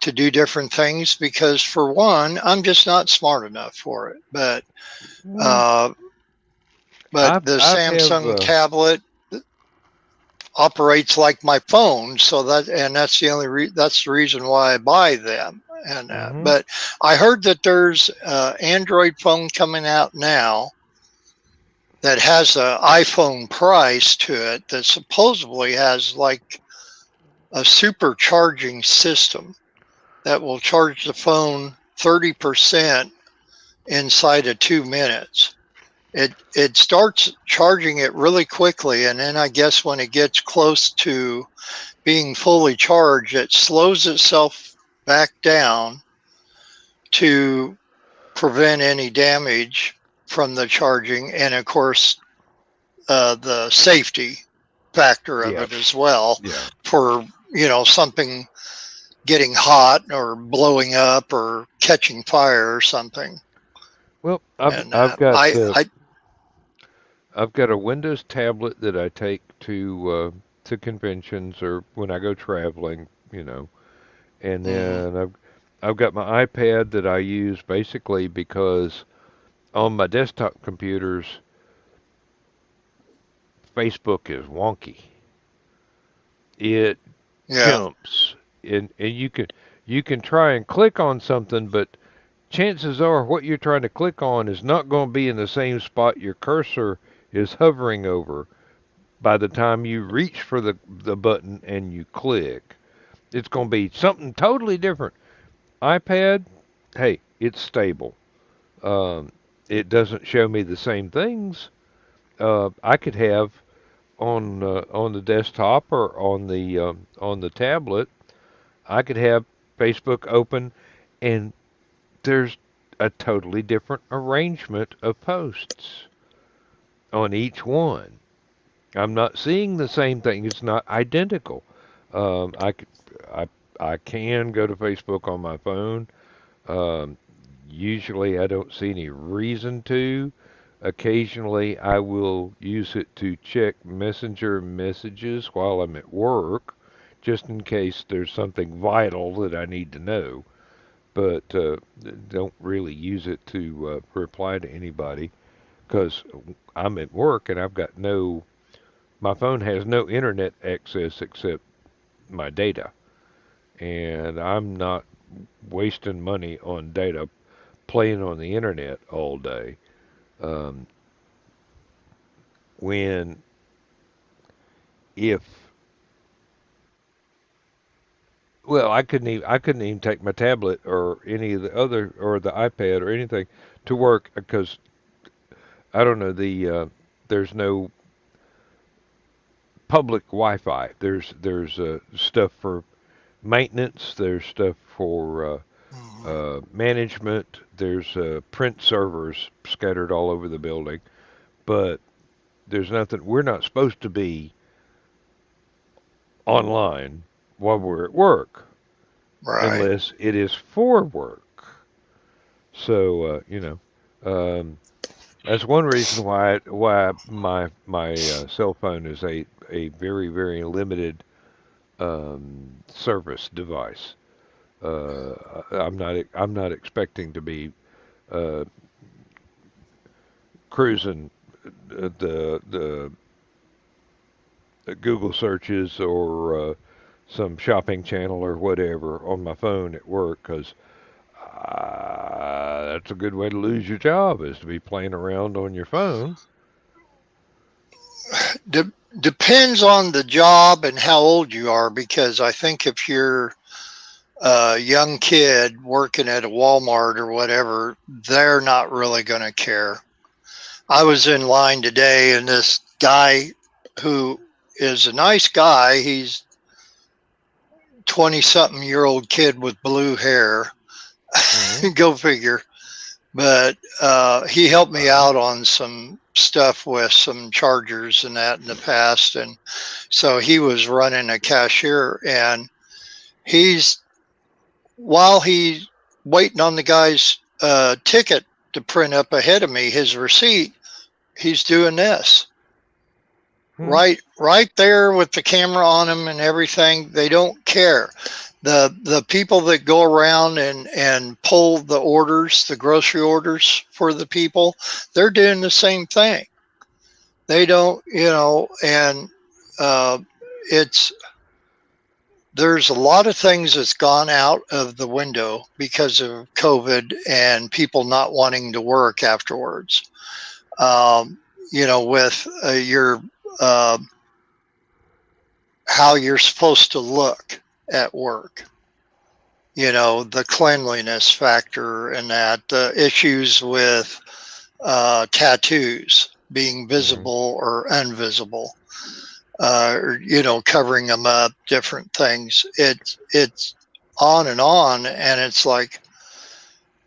to do different things because, for one, I'm just not smart enough for it. Well, Uh, but the I have. Samsung tablet operates like my phone, so that's the that's the reason why I buy them. And Hmm. but I heard that there's Android phone coming out now that has an iPhone price to it that supposedly has like a supercharging system that will charge the phone 30% inside of 2 minutes. It starts charging it really quickly, and then I guess when it gets close to being fully charged, it slows itself back down to prevent any damage from the charging, and of course, the safety factor of Yeah. it as well Yeah. for something getting hot or blowing up or catching fire or something. Well, And I've got a Windows tablet that I take to conventions or when I go traveling, and mhm, then I've got my iPad that I use basically because on my desktop computers, Facebook is wonky. It yeah, jumps, and you can try and click on something, but chances are what you're trying to click on is not going to be in the same spot your cursor is hovering over by the time you reach for the button and you click. It's going to be something totally different. iPad, hey, it's stable. Um, it doesn't show me the same things I could have on the desktop or on the tablet. I could have Facebook open, and there's a totally different arrangement of posts on each one. I'm not seeing the same thing. It's not identical. Um, I, c- I, I can go to Facebook on my phone. Um, Usually I don't see any reason to. Occasionally I will use it to check messenger messages while I'm at work, just in case there's something vital that I need to know. But don't really use it to reply to anybody because I'm at work and my phone has no internet access except my data, and I'm not wasting money on data. playing on the internet all day. Um, when if well, I couldn't even take my tablet or any of the other or the iPad or anything to work because I don't know there's no public Wi-Fi. There's stuff for maintenance. There's stuff for Mhm. management. There's print servers scattered all over the building, but there's nothing. We're not supposed to be online while we're at work Right. unless it is for work. So that's one reason why my cell phone is a very very limited service device. I'm not expecting to be uh, cruising the Google searches or some shopping channel or whatever on my phone at work because that's a good way to lose your job is to be playing around on your phone. De- Depends on the job and how old you are, because I think if you're a young kid working at a Walmart or whatever, they're not really going to care. I was in line today, and this guy who is a nice guy, he's 20 something year old kid with blue hair. Hmm. Go figure. But he helped me Right. out on some stuff with some chargers and that in the past. And so he was running a cashier, and he's, while he's waiting on the guy's ticket to print up ahead of me, his receipt, he's doing this Hmm. right there with the camera on him and everything. They don't care. The people that go around and pull the orders, the grocery orders for the people, they're doing the same thing. They don't, and uh, it's there's a lot of things that's gone out of the window because of COVID and people not wanting to work afterwards. Um, with your uh, how you're supposed to look at work. The cleanliness factor and that, the issues with tattoos being Hmm. visible or invisible, or, covering them up, different things. It's on, and it's like,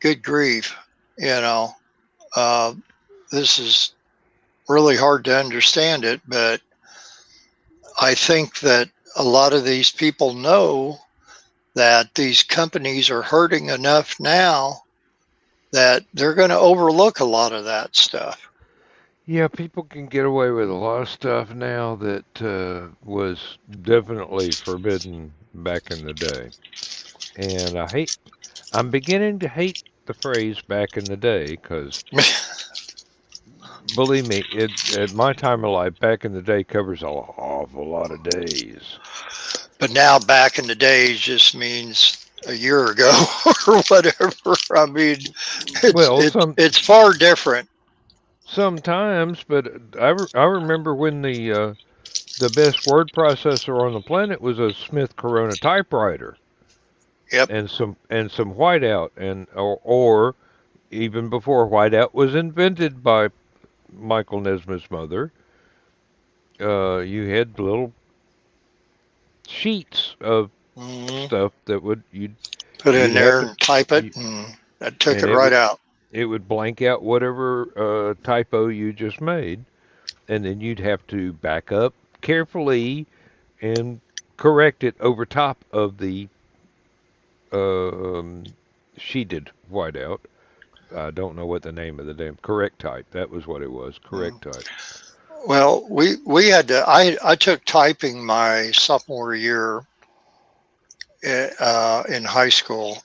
good grief, you know. Uh, this is really hard to understand it, but I think that a lot of these people know that these companies are hurting enough now that they're going to overlook a lot of that stuff. Yeah, people can get away with a lot of stuff now that was definitely forbidden back in the day. And I'm beginning to hate the phrase back in the day because, believe me, at my time of life, back in the day covers an awful lot of days. But now, back in the days just means a year ago or whatever. I mean, it's Well, it's it's far different. sometimes, but I remember when the best word processor on the planet was a Smith Corona typewriter Yep. and some whiteout or even before whiteout was invented by Michael Nesmith's mother. You had little sheets of Hmm. stuff that would Put it you'd in have there to and type it, you, and that took and it right out. it would blank out whatever typo you just made, and then you'd have to back up carefully and correct it over top of the um, sheeted whiteout. I don't know what the name of the damn correct type. That was what it was. Mm. Correct type. Well, we had to. I took typing my sophomore year in high school,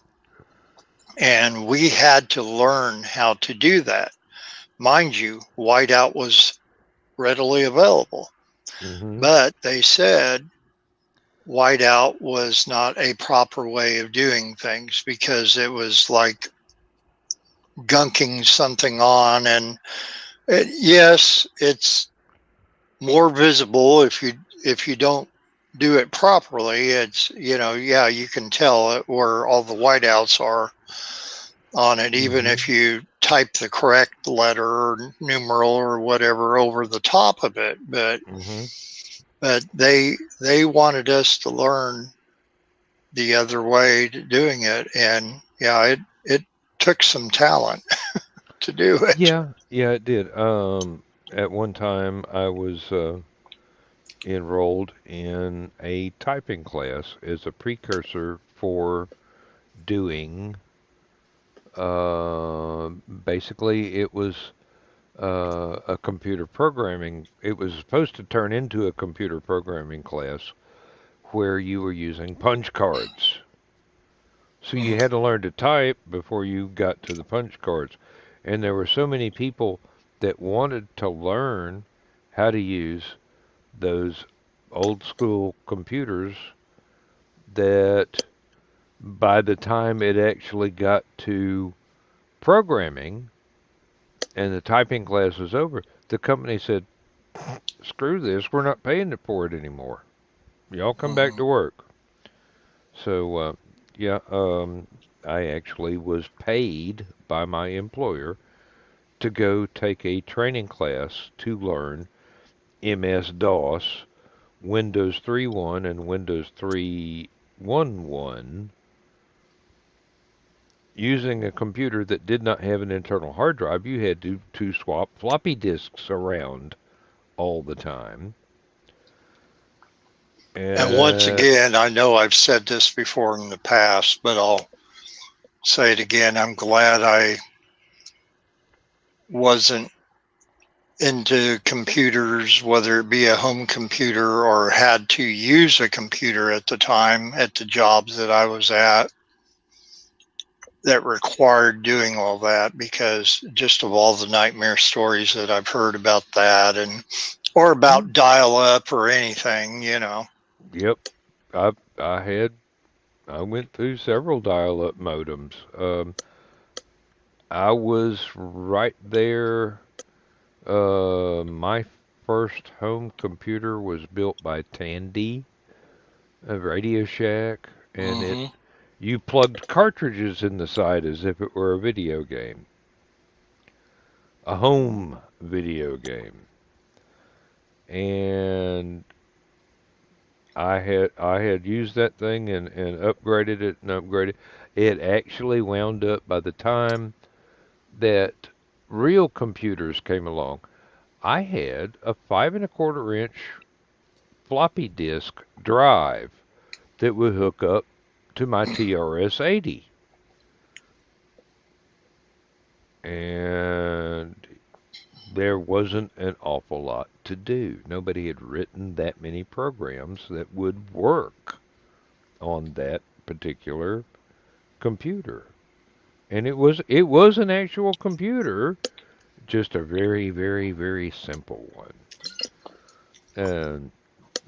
and we had to learn how to do that. Mind you, whiteout was readily available, Hmm. but they said whiteout was not a proper way of doing things because it was like gunking something on, and yes, it's more visible if you don't do it properly. It's, yeah, you can tell it where all the whiteouts are on it, even Mm-hmm. if you type the correct letter or numeral or whatever over the top of it. Mm-hmm. But they wanted us to learn the other way to doing it, and yeah, it took some talent to do it. Yeah, yeah, it did. At one time, I was enrolled in a typing class as a precursor for doing. Basically, it was a computer programming. It was supposed to turn into a computer programming class where you were using punch cards. So you had to learn to type before you got to the punch cards. And there were so many people that wanted to learn how to use those old school computers that by the time it actually got to programming and the typing class was over, the company said, screw this, we're not paying for it anymore. Y'all come back Mhm. to work. So, yeah, I actually was paid by my employer to go take a training class to learn MS DOS, Windows 3.1, and Windows 3.11 using a computer that did not have an internal hard drive. You had to swap floppy disks around all the time. And once Uh, again, I know I've said this before in the past, but I'll say it again. I'm glad I wasn't into computers, whether it be a home computer or had to use a computer at the time at the jobs that I was at that required doing all that, because just of all the nightmare stories that I've heard about that, and or mm, about dial up or anything. yep, I had I went through several dial-up modems. I was right there. My first home computer was built by Tandy, a Radio Shack, and it Mm-hmm. you plugged cartridges in the side as if it were a video game, a home video game. And I had used that thing and upgraded it and upgraded. It actually wound up by the time that real computers came along, I had a 5 1/4 inch floppy disk drive that would hook up to my TRS-80. And there wasn't an awful lot to do. Nobody had written that many programs that would work on that particular computer. And it was an actual computer, just a very, very, very simple one. And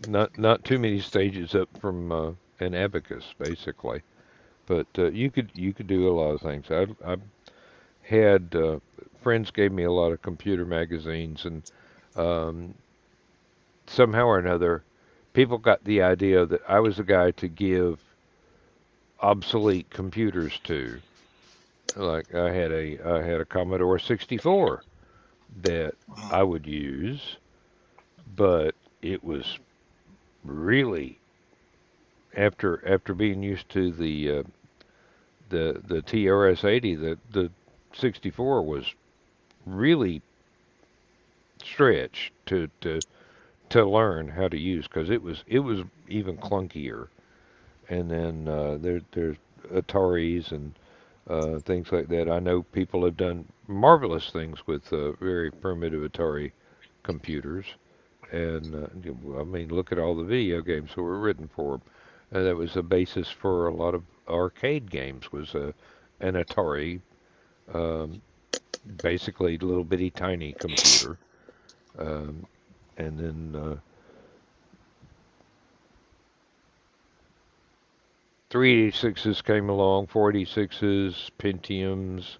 not too many stages up from an abacus, basically. But you could do a lot of things. I had friends gave me a lot of computer magazines, and um, somehow or another, people got the idea that I was the guy to give obsolete computers to. Like I had a Commodore 64 that I would use, but it was really after being used to the TRS-80, the 64 was really stretched to learn how to use because it was even clunkier. And then there's Ataris and things like that. I know people have done marvelous things with very primitive Atari computers. And I mean, look at all the video games that were written for them. That was the basis for a lot of arcade games. Was an Atari, um, basically little bitty tiny computer. Um, and then 386s came along, 486s, Pentiums,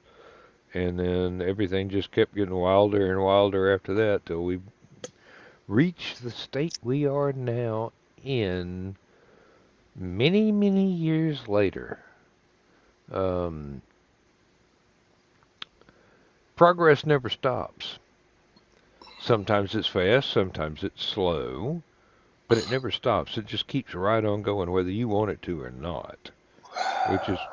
And then everything just kept getting wilder and wilder after that till we reached the state we are now in many, many years later. Um, Progress never stops. Sometimes it's fast, sometimes it's slow, but it never stops. It just keeps right on going whether you want it to or not, which is,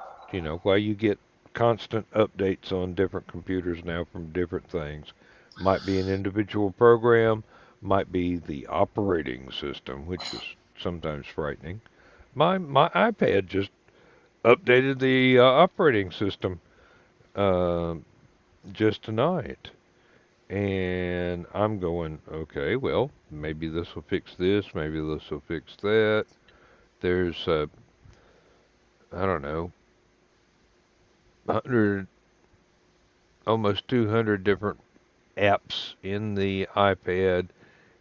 why you get constant updates on different computers now from different things. Might be an individual program, might be the operating system, which is sometimes frightening. My iPad just updated the operating system uh, just tonight. And I'm going, okay, well, maybe this will fix this, maybe this will fix that. There's, I don't know, 100, almost 200 different apps in the iPad,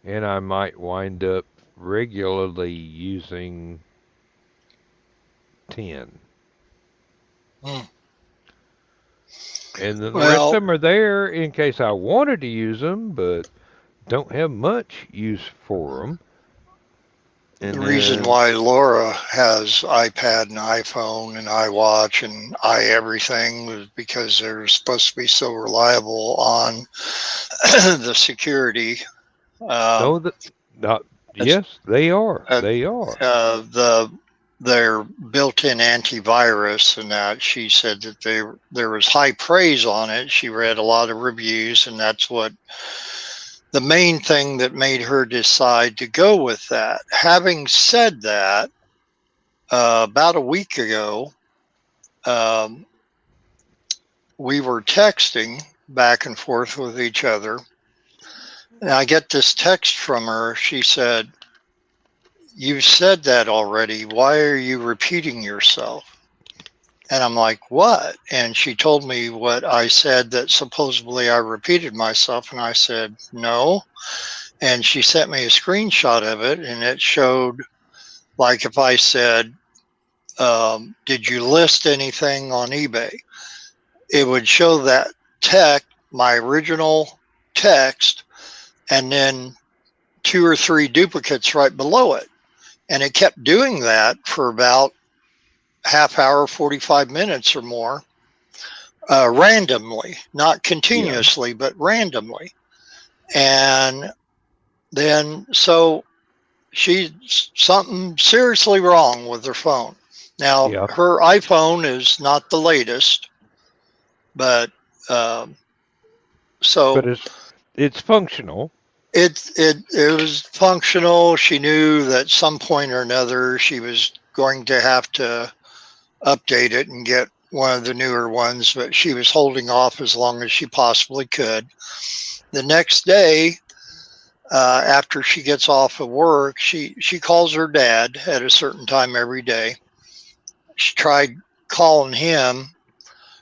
and I might wind up regularly using 10. Hmm. And then the rest Well, of them are there in case I wanted to use them, but don't have much use for them. the And reason then, why Laura has iPad and iPhone and iWatch and iEverything was because they're supposed to be so reliable on the security. no, Um, not, it's, yes, they are. uh, They are. the their built-in antivirus, and that she said that there was high praise on it. She read a lot of reviews, and that's what the main thing that made her decide to go with that. Having said that, about a week ago, um, we were texting back and forth with each other, and I get this text from her. She said, "You said that already. Why are you repeating yourself?" And I'm like, "What?" And she told me what I said, that supposedly I repeated myself. And I said, "No." And she sent me a screenshot of it, and it showed, like, if I said, "Did you list anything on eBay?" It would show that text, my original text, and then two or three duplicates right below it. And it kept doing that for about half hour, 45 minutes or more, randomly, not Yeah. continuously, but randomly. And then, so she's something seriously wrong with her phone. Now, Yeah. her iPhone is not the latest, but um, But so it's functional. it was functional. She knew that at some point or another she was going to have to update it and get one of the newer ones, but she was holding off as long as she possibly could. The next day, after she gets off of work, she calls her dad at a certain time every day. She tried calling him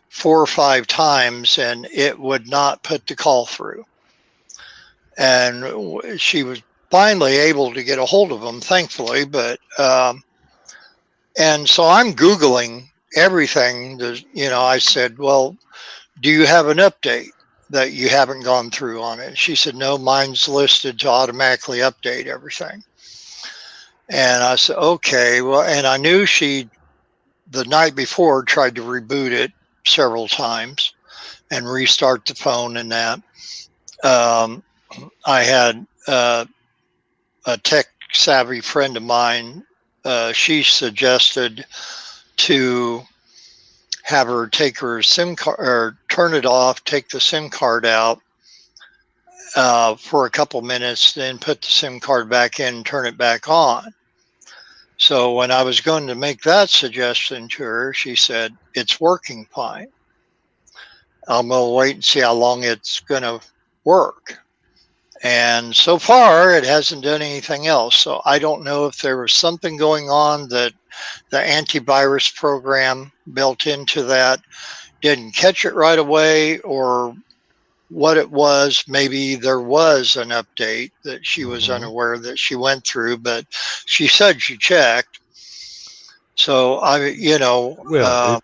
4 or 5 times, and it would not put the call through. And she was finally able to get a hold of him, thankfully. But and so I'm Googling everything. I said, "Well, do you have an update that you haven't gone through on it?" She said, "No, mine's listed to automatically update everything." And I said, "Okay." Well, and I knew she, the night before, tried to reboot it several times and restart the phone and that. Um, I had a tech savvy friend of mine. She suggested to have her take her SIM card, or turn it off, take the SIM card out for a couple minutes, then put the SIM card back in and turn it back on. So when I was going to make that suggestion to her, she said, "It's working fine. I'm going to wait and see how long it's going to work." And so far, it hasn't done anything else. So I don't know if there was something going on that the antivirus program built into that didn't catch it right away, or what it was. Maybe there was an update that she was Hmm. unaware that she went through, but she said she checked. So I, Well,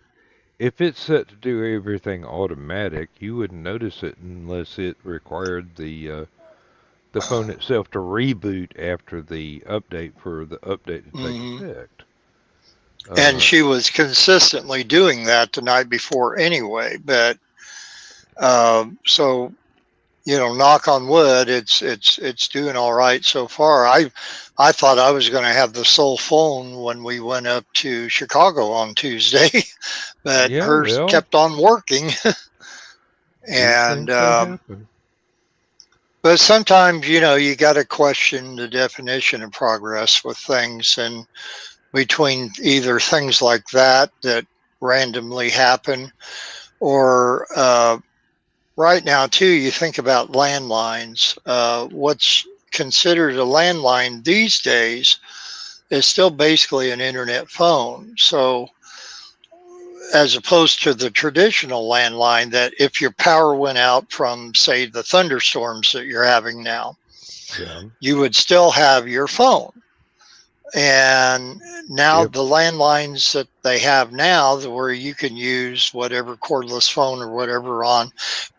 if it's set to do everything automatic, you wouldn't notice it unless it required the phone itself to reboot after the update for the update to take Hmm. effect. And Uh, she was consistently doing that the night before anyway. But so knock on wood, it's doing all right so far. I thought I was going to have the sole phone when we went up to Chicago on Tuesday, but yeah, hers well, kept on working. these And things do happen. but sometimes you got to question the definition of progress with things, and between either things like that randomly happen, or right now too, you think about landlines. What's considered a landline these days is still basically an internet phone. So as opposed to the traditional landline, that if your power went out from, say, the thunderstorms that you're having now, Yeah. you would still have your phone. And now If the landlines that they have now, where you can use whatever cordless phone or whatever on,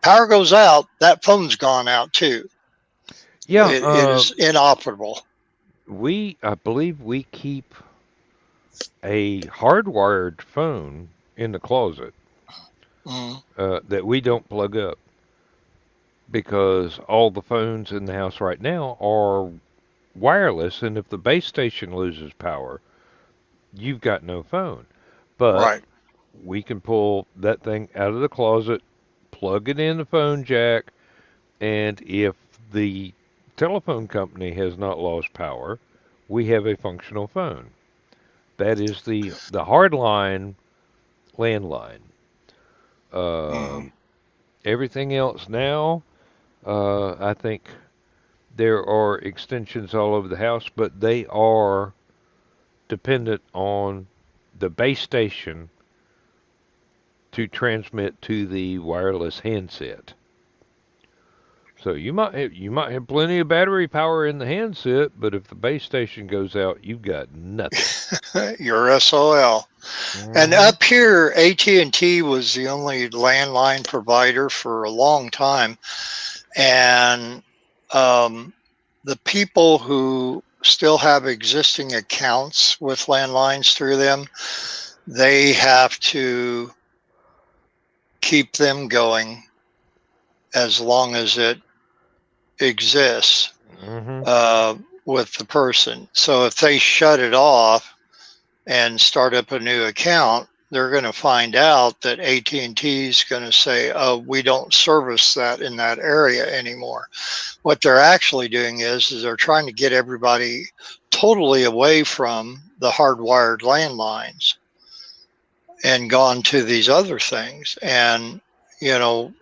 power goes out, that phone's gone out too. yeah, It is inoperable. I believe we keep a hardwired phone in the closet Mm, that we don't plug up because all the phones in the house right now are wireless, and if the base station loses power, you've got no phone. But right. we can pull that thing out of the closet, plug it in the phone jack, and if the telephone company has not lost power, we have a functional phone. That is the hardline landline. Hmm. Um, Everything else now, I think there are extensions all over the house, but they are dependent on the base station to transmit to the wireless handset. So you might have plenty of battery power in the handset, but if the base station goes out, you've got nothing. Your SOL. And Hmm. up here, AT&T was the only landline provider for a long time. And um, the people who still have existing accounts with landlines through them, they have to keep them going as long as it exists Hmm. uh, with the person. So if they shut it off and start up a new account, they're going to find out that AT&T is going to say, "Oh, we don't service that in that area anymore." What they're actually doing is they're trying to get everybody totally away from the hardwired landlines and gone to these other things. And you know,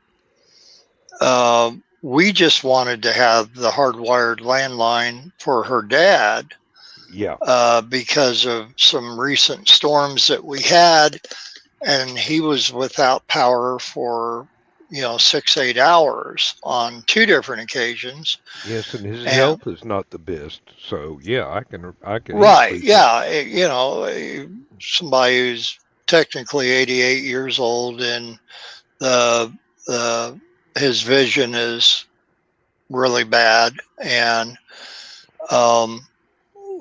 we just wanted to have the hardwired landline for her dad Yeah. because of some recent storms that we had, and he was without power for 6-8 hours on two different occasions. Yes, and his And health is not the best. So yeah, I can right, easily see. yeah, somebody who's technically 88 years old, and the the his vision is really bad, and um,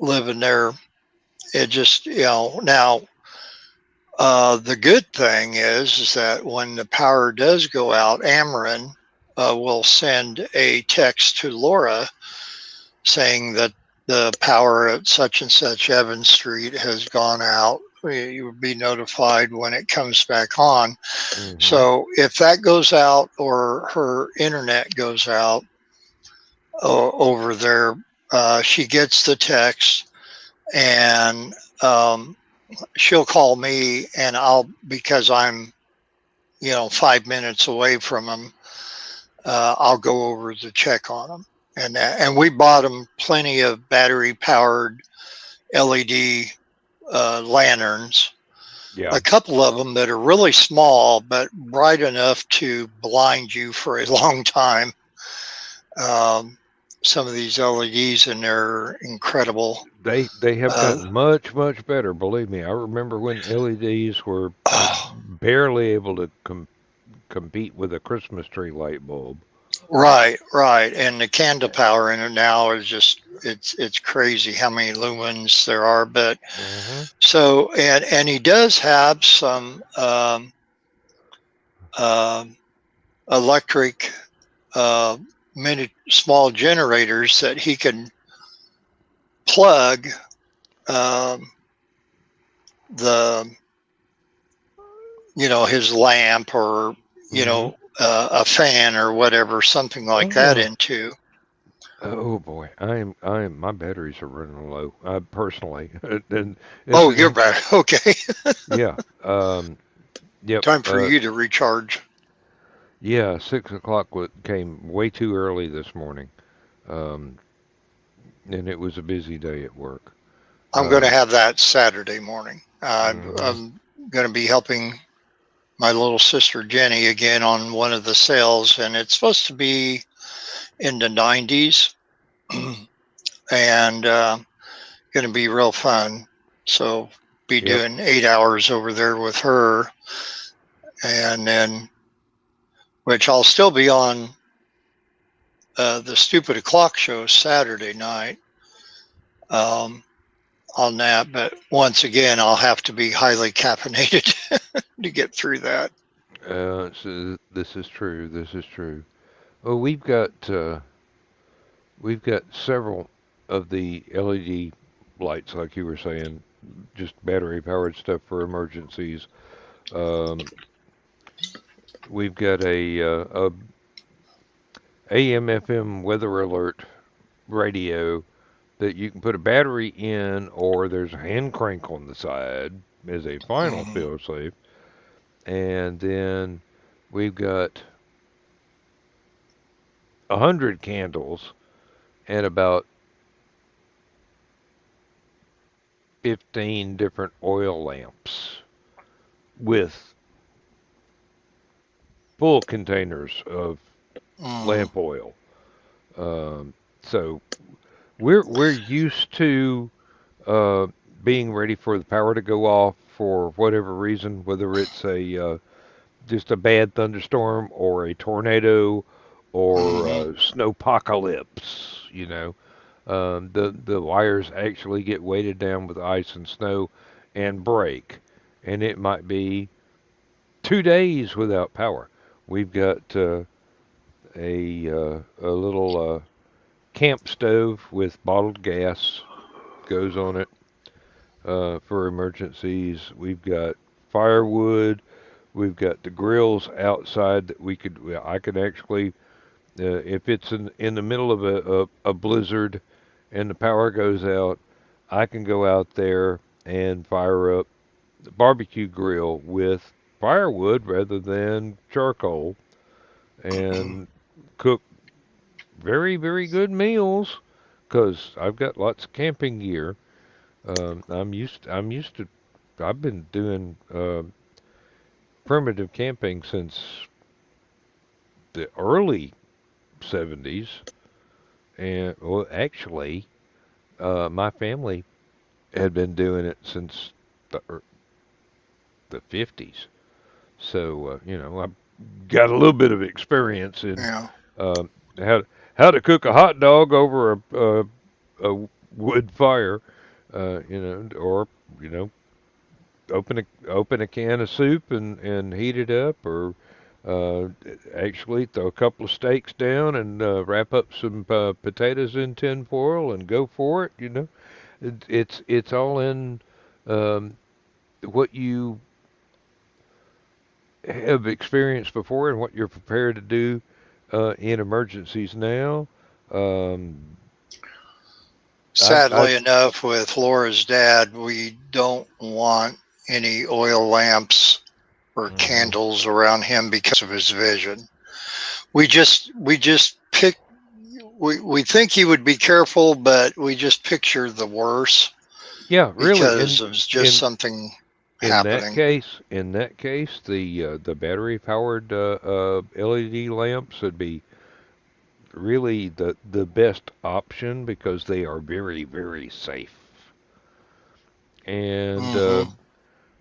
living there, it just now. The good thing is that when the power does go out, Ameren will send a text to Laura saying that the power at such and such Evans Street has gone out. You will be notified when it comes back on. Hmm. So if that goes out or her internet goes out over there, she gets the text, and she'll call me, and because I'm 5 minutes away from them, I'll go over to check on them. And we bought them plenty of battery powered LED lanterns, Yeah. a couple of them that are really small but bright enough to blind you for a long time. Um, some of these LEDs in there are incredible. They have Uh, gotten much better. Believe me, I remember when LEDs were oh, barely able to compete with a Christmas tree light bulb. Right, right. And the candle power in it now is just it's crazy how many lumens there are. But Hmm. so and he does have some um, electric uh, mini small generators that he can plug um, the his lamp or Hmm. a fan or whatever, something like that Oh, into. oh boy, my batteries are running low. Personally, and this Oh, is, you're back. Okay. yeah, yep, Time for you to recharge. yeah. 6 o'clock came way too early this morning, um, and it was a busy day at work. I'm going to Um, have that Saturday morning. hmm. I'm going to be helping my little sister Jenny again on one of the sales, and it's supposed to be in the 90s and going to be real fun. So, be Yep. doing 8 hours over there with her, and then which I'll still be on the Stupid O'Clock show Saturday night um, on that. But once again, I'll have to be highly caffeinated to get through that. So this is true. This is true. Oh, we've got several of the LED lights, like you were saying, just battery powered stuff for emergencies. Um, we've got a AM/FM weather alert radio that you can put a battery in, or there's a hand crank on the side as a final Mhm. fail safe. And then we've got 100 candles and about 15 different oil lamps with full containers of Mm. lamp oil. Um, so we're used to uh, being ready for the power to go off for whatever reason, whether it's a just a bad thunderstorm or a tornado or Mhm. snowpocalypse. The wires actually get weighted down with ice and snow and break, and it might be 2 days without power. We've got a little camp stove with bottled gas goes on it for emergencies. We've got firewood. We've got the grills outside that I could actually, if it's in the middle of a blizzard and the power goes out, I can go out there and fire up the barbecue grill with firewood rather than charcoal and cook very, very good meals because I've got lots of camping gear. I'm used to. I've been doing primitive camping since the early '70s, and well, actually, my family had been doing it since the '50s. So I've got a little bit of experience in Yeah. uh, how how to cook a hot dog over a wood fire, or you know, open a can of soup and heat it up, or uh, actually throw a couple of steaks down and wrap up some potatoes in tin foil and go for it. It's all in um, what you have experienced before and what you're prepared to do in emergencies now. Um, I Sadly enough, with Laura's dad, we don't want any oil lamps or mhm. candles around him because of his vision. We just pick. We think he would be careful, but we just picture the worst Yeah, really. because In of just in something in that happening. case, the battery powered LED lamps would be really the best option because they are very, very safe. And Hmm.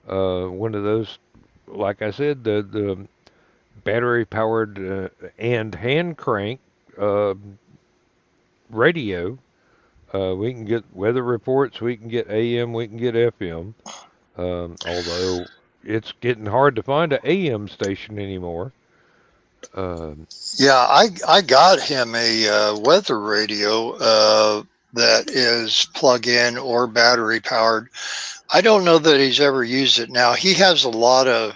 one of those like I said, the battery powered and hand crank uh, radio. We can get weather reports. We can get AM. We can get FM. Although it's getting hard to find an AM station anymore. Um, Yeah, I got him a weather radio that is plug-in or battery powered. I don't know that he's ever used it now. He has a lot of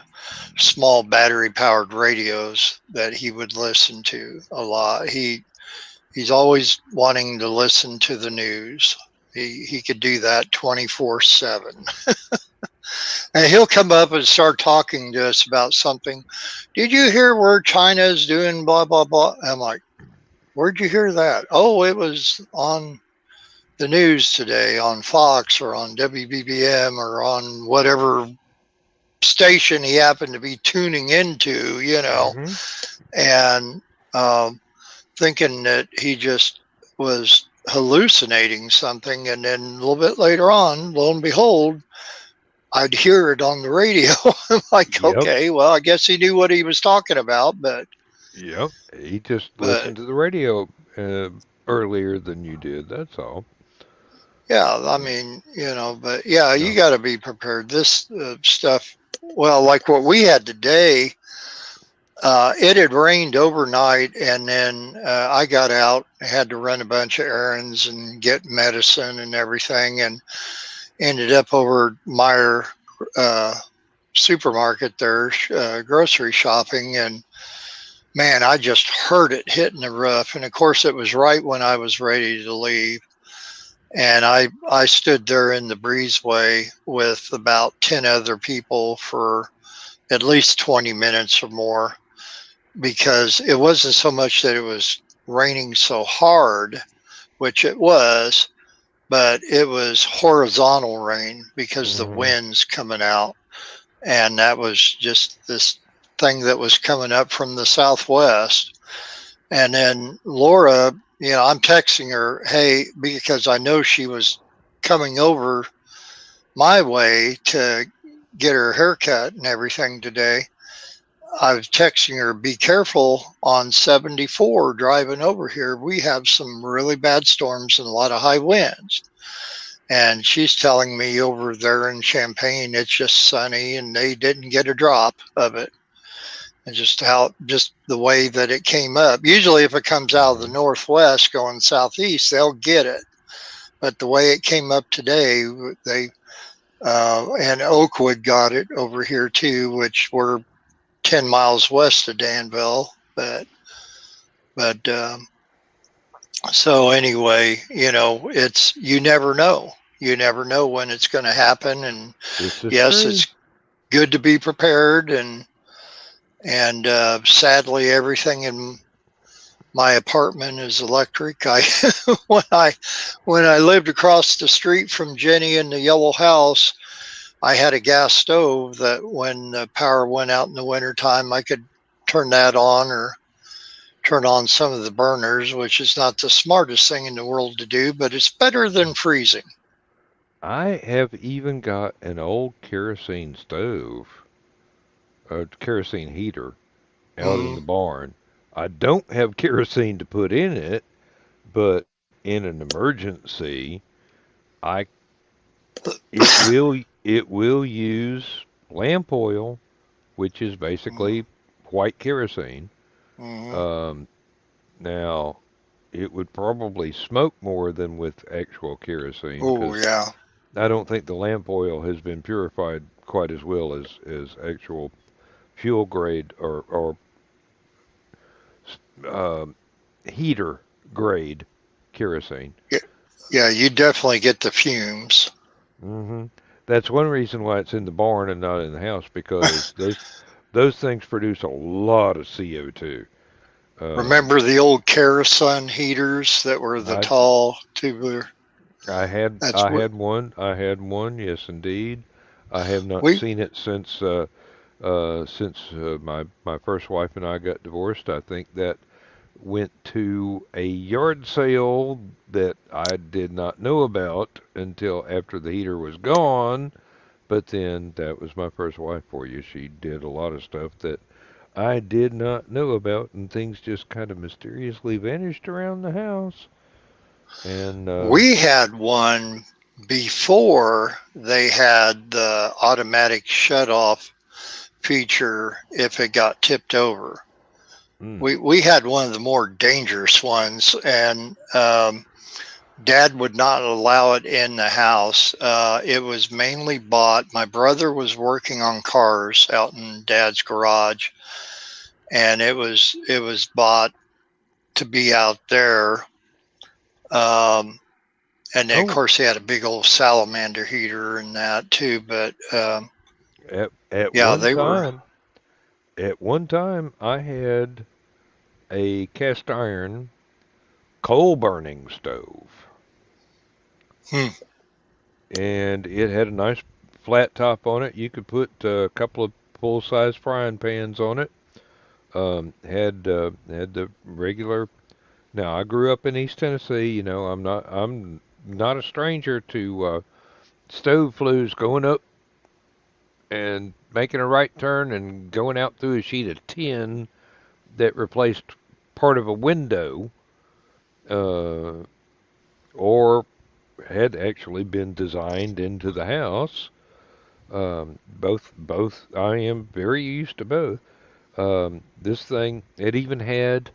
small battery powered radios that he would listen to a lot. He's always wanting to listen to the news. He could do that 24/7. And he'll come up and start talking to us about something. Did you hear where China is doing blah blah blah? I'm like, where'd you hear that? Oh, it was on the news today on Fox or on WBBM or on whatever station he happened to be tuning into, hmm and thinking that he just was hallucinating something. And then a little bit later on, lo and behold, I'd hear it on the radio. I'm like, Yep. okay, well, I guess he knew what he was talking about, Yep. He just but listened to the radio earlier than you did. That's all. yeah, I mean, but yeah, you No. got to be prepared. This stuff, well, like what we had today, it had rained overnight, and then I got out, had to run a bunch of errands and get medicine and everything, and ended up over Meyer uh, supermarket there, grocery shopping, and man, I just heard it hitting the roof. And of course, it was right when I was ready to leave. And I stood there in the breezeway with about 10 other people for at least 20 minutes or more, because it wasn't so much that it was raining so hard, which it was, but it was horizontal rain because the hmm wind's coming out. And that was just this thing that was coming up from the southwest. And then Laura, I'm texting her, hey, because I know she was coming over my way to get her haircut and everything today. I was texting her, be careful on 74 driving over here. We have some really bad storms and a lot of high winds. And she's telling me over there in Champaign, it's just sunny and they didn't get a drop of it. And just the way that it came up. Usually, if it comes out of the hmm northwest going southeast, they'll get it. But the way it came up today, they and Oakwood got it over here too, which we're 10 miles west of Danville. But so anyway, it's you never know. You never know when it's going to happen. And This is yes, true. it's good to be prepared. And sadly, everything in my apartment is electric. I when I when I lived across the street from Jenny in the yellow house, I had a gas stove that when the power went out in the wintertime, I could turn that on or turn on some of the burners, which is not the smartest thing in the world to do, but it's better than freezing. I have even got an old kerosene stove, a kerosene heater out in Mm, the barn. I don't have kerosene to put in it, but in an emergency, I it will use lamp oil, which is mm, basically white kerosene. mm. Um, now, it would probably smoke more than with actual kerosene Oh because yeah. I don't think the lamp oil has been purified quite as well as actual fuel grade or uh, heater grade kerosene. Yeah, yeah, you definitely get the fumes. hmm That's one reason why it's in the barn and not in the house because those things produce a lot of CO2. Um, Remember the old kerosene heaters that were the I tall tubular? I had That's I what had one. I had one. Yes, indeed. I have not we. seen it since my first wife and I got divorced. I think that went to a yard sale that I did not know about until after the heater was gone. But then that was my first wife for you. She did a lot of stuff that I did not know about, and things just kind of mysteriously vanished around the house. And We had one before they had the automatic shut off feature if it got tipped over. mm, We had one of the more dangerous ones, and Dad would not allow it in the house. It was mainly bought. My brother was working on cars out in Dad's garage, and it was bought to be out there. Um, and then, of oh, course, he had a big old salamander heater and that too. But at yeah, one they were. time, at one time, I had a cast iron coal burning stove, Hmm, and it had a nice flat top on it. You could put a couple of full size frying pans on it. Had the regular. Now I grew up in East Tennessee. You know, I'm not a stranger to stove flues going up and making a right turn and going out through a sheet of tin that replaced part of a window, uh, or had actually been designed into the house. Both. I am very used to both. This thing, it even had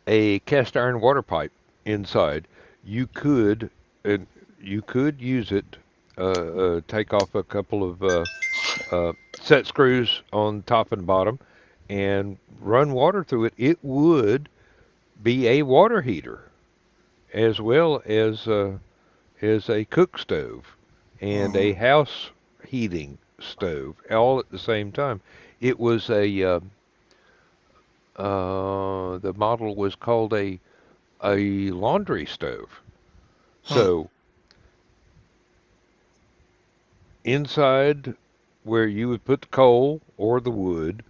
a cast iron water pipe inside. You could, uh, you could use it. Take off a couple of set screws on top and bottom, and run water through it. It would be a water heater as well as a cook stove and a mhm, house heating stove all at the same time. It was the model was called a laundry stove. hmm, So inside where you would put the coal or the wood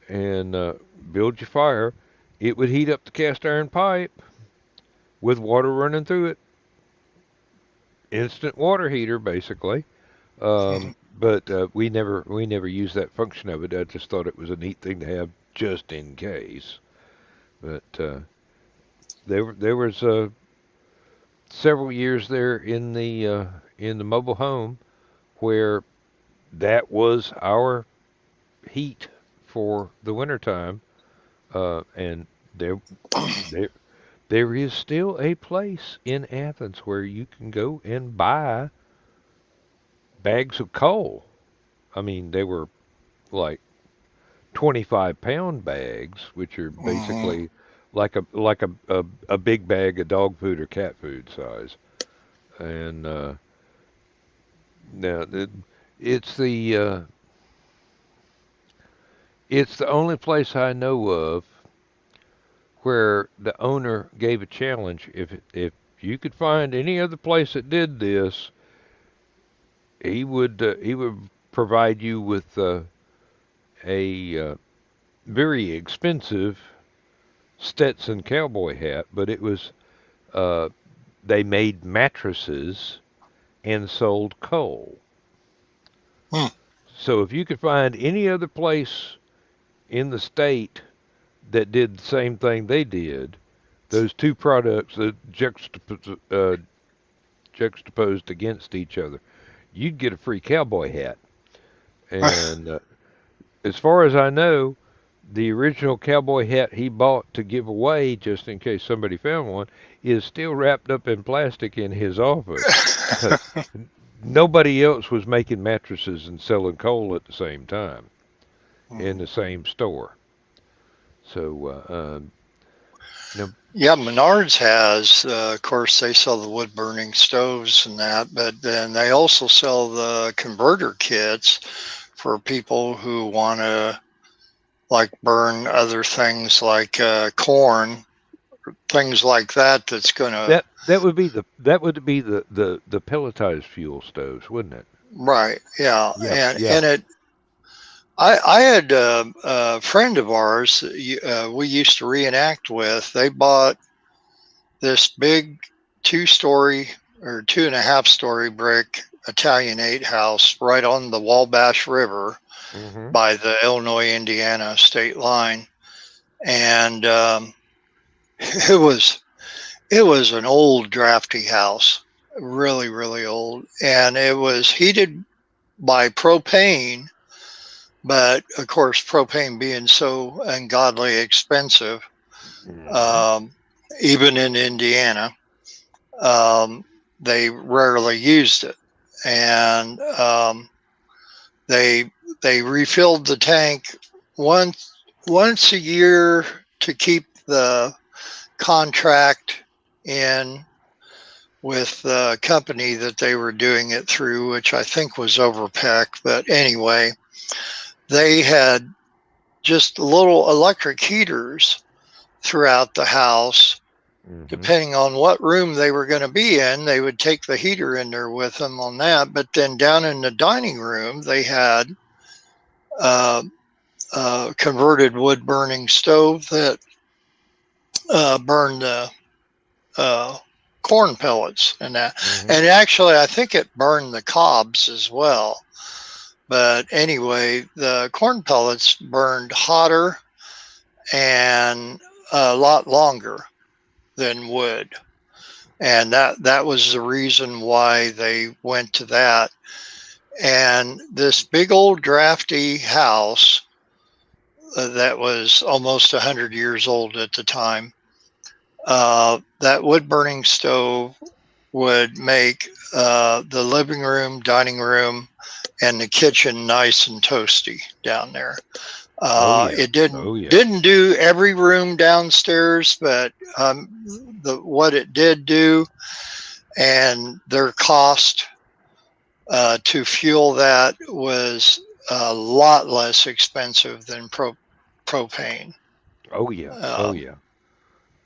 and build your fire, it would heat up the cast iron pipe with water running through it. Instant water heater, basically. mhm. But we never used that function of it. I just thought it was a neat thing to have just in case. But there was several years there in the mobile home where that was our heat for the wintertime. And there there there is still a place in Athens where you can go and buy bags of coal. I mean, they were like 25-pound bags, which are Mhm. basically like a big bag of dog food or cat food size. And now it's the uh, it's the only place I know of where the owner gave a challenge. If you could find any other place that did this, he would provide you with a very expensive Stetson cowboy hat, but it was uh, they made mattresses and sold coal. Hmm. So if you could find any other place in the state that did the same thing they did, those two products juxtaposed against each other, you'd get a free cowboy hat. And as far as I know, the original cowboy hat he bought to give away, just in case somebody found one, is still wrapped up in plastic in his office because nobody else was making mattresses and selling coal at the same time in the same store. So, you Yeah, Menards has, of course, they sell the wood burning stoves and that, but then they also sell the converter kits for people who want to like burn other things like corn, things like that. That's going to, that would be the pelletized fuel stoves, wouldn't it? right. Yeah. Yeah, And, yeah. and it, I had a friend of ours we used to reenact with. They bought this big 2-story or 2.5-story brick Italianate house right on the Wabash River Mm-hmm. by the Illinois-Indiana state line, and it was it was an old, drafty house, really, really old, and it was heated by propane. But of course, propane being so ungodly expensive, Mm-hmm. um, even in Indiana, um, they rarely used it, and they they refilled the tank once a year to keep the contract in with the company that they were doing it through, which I think was Overpeck. But anyway, they had just little electric heaters throughout the house. Mm-hmm. Depending on what room they were going to be in, they would take the heater in there with them on that. But then down in the dining room, they had uh, a converted wood burning stove that burned the uh, corn pellets and that. Mm-hmm. And actually, I think it burned the cobs as well. But anyway, the corn pellets burned hotter and a lot longer than wood. And that was the reason why they went to that. And this big old drafty house that was almost 100 years old at the time, that wood burning stove would make the living room, dining room, and the kitchen nice and toasty down there. Oh yeah. It didn't Oh yeah. didn't do every room downstairs, but what it did do, and their cost to fuel that was a lot less expensive than propane. Oh yeah. Oh Um, yeah.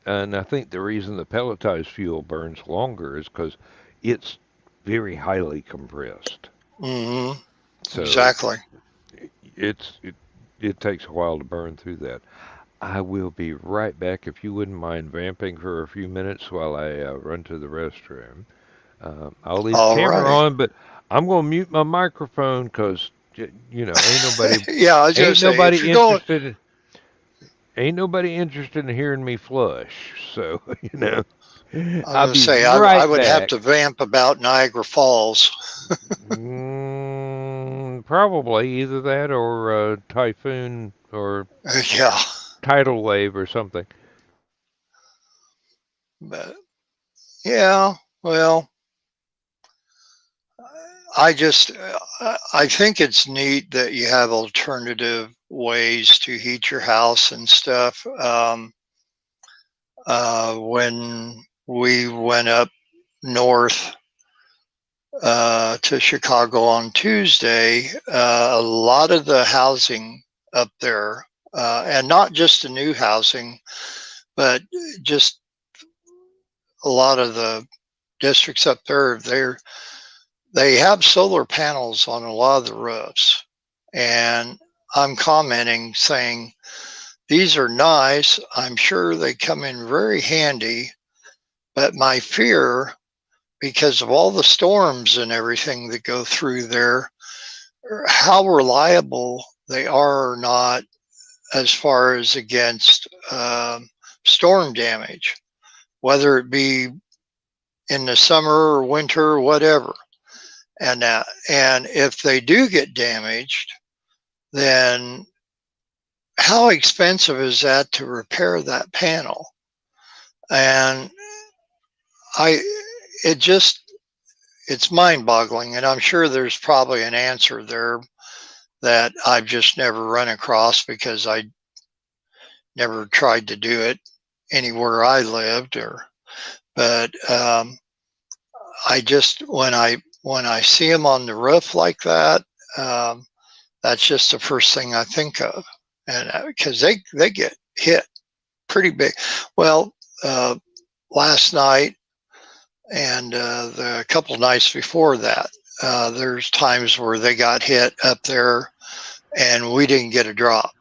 And I think the reason the pelletized fuel burns longer is because it's very highly compressed. mm-hmm, So exactly. it's it takes a while to burn through that. I will be right back if you wouldn't mind vamping for a few minutes while I run to the restroom. I'll leave the All camera righty. on, but I'm gonna mute my microphone because you know Yeah, I was gonna ain't say if nobody you're going, interested in, ain't nobody interested in hearing me flush. So you know, I was I'll gonna be say I right would have back. to vamp about Niagara Falls. Probably either that or typhoon or Yeah, tidal wave or something. but yeah, well, I think it's neat that you have alternative ways to heat your house and stuff. When we went up north to Chicago on Tuesday, a lot of the housing up there, and not just the new housing, but just a lot of the districts up there, they have solar panels on a lot of the roofs. And I'm commenting saying, these are nice. I'm sure they come in very handy. But my fear, because of all the storms and everything that go through there, how reliable they are or not as far as against storm damage, whether it be in the summer or winter or whatever. And if they do get damaged, then how expensive is that to repair that panel? And I, it just, it's mind boggling. And I'm sure there's probably an answer there that I've just never run across because I never tried to do it anywhere I lived but I just, when I see them on the roof like that, um, that's just the first thing I think of. And because they get hit pretty big. Well, uh, last night and the couple of nights before that, there's times where they got hit up there and we didn't get a drop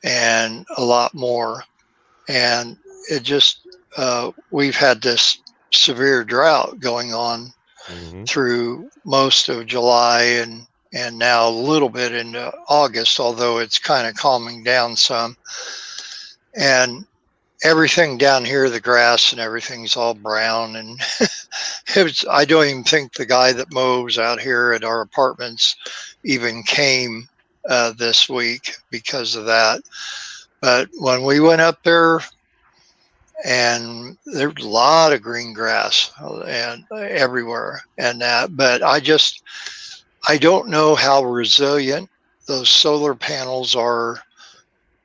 and a lot more. And it just, we've had this severe drought going on Mm-hmm. through most of July and now a little bit into August, although it's kind of calming down some. And everything down here, the grass and everything's all brown. And I don't even think the guy that mows out here at our apartments even came this week because of that. But when we went up there, and there's a lot of green grass and everywhere and that, but I don't know how resilient those solar panels are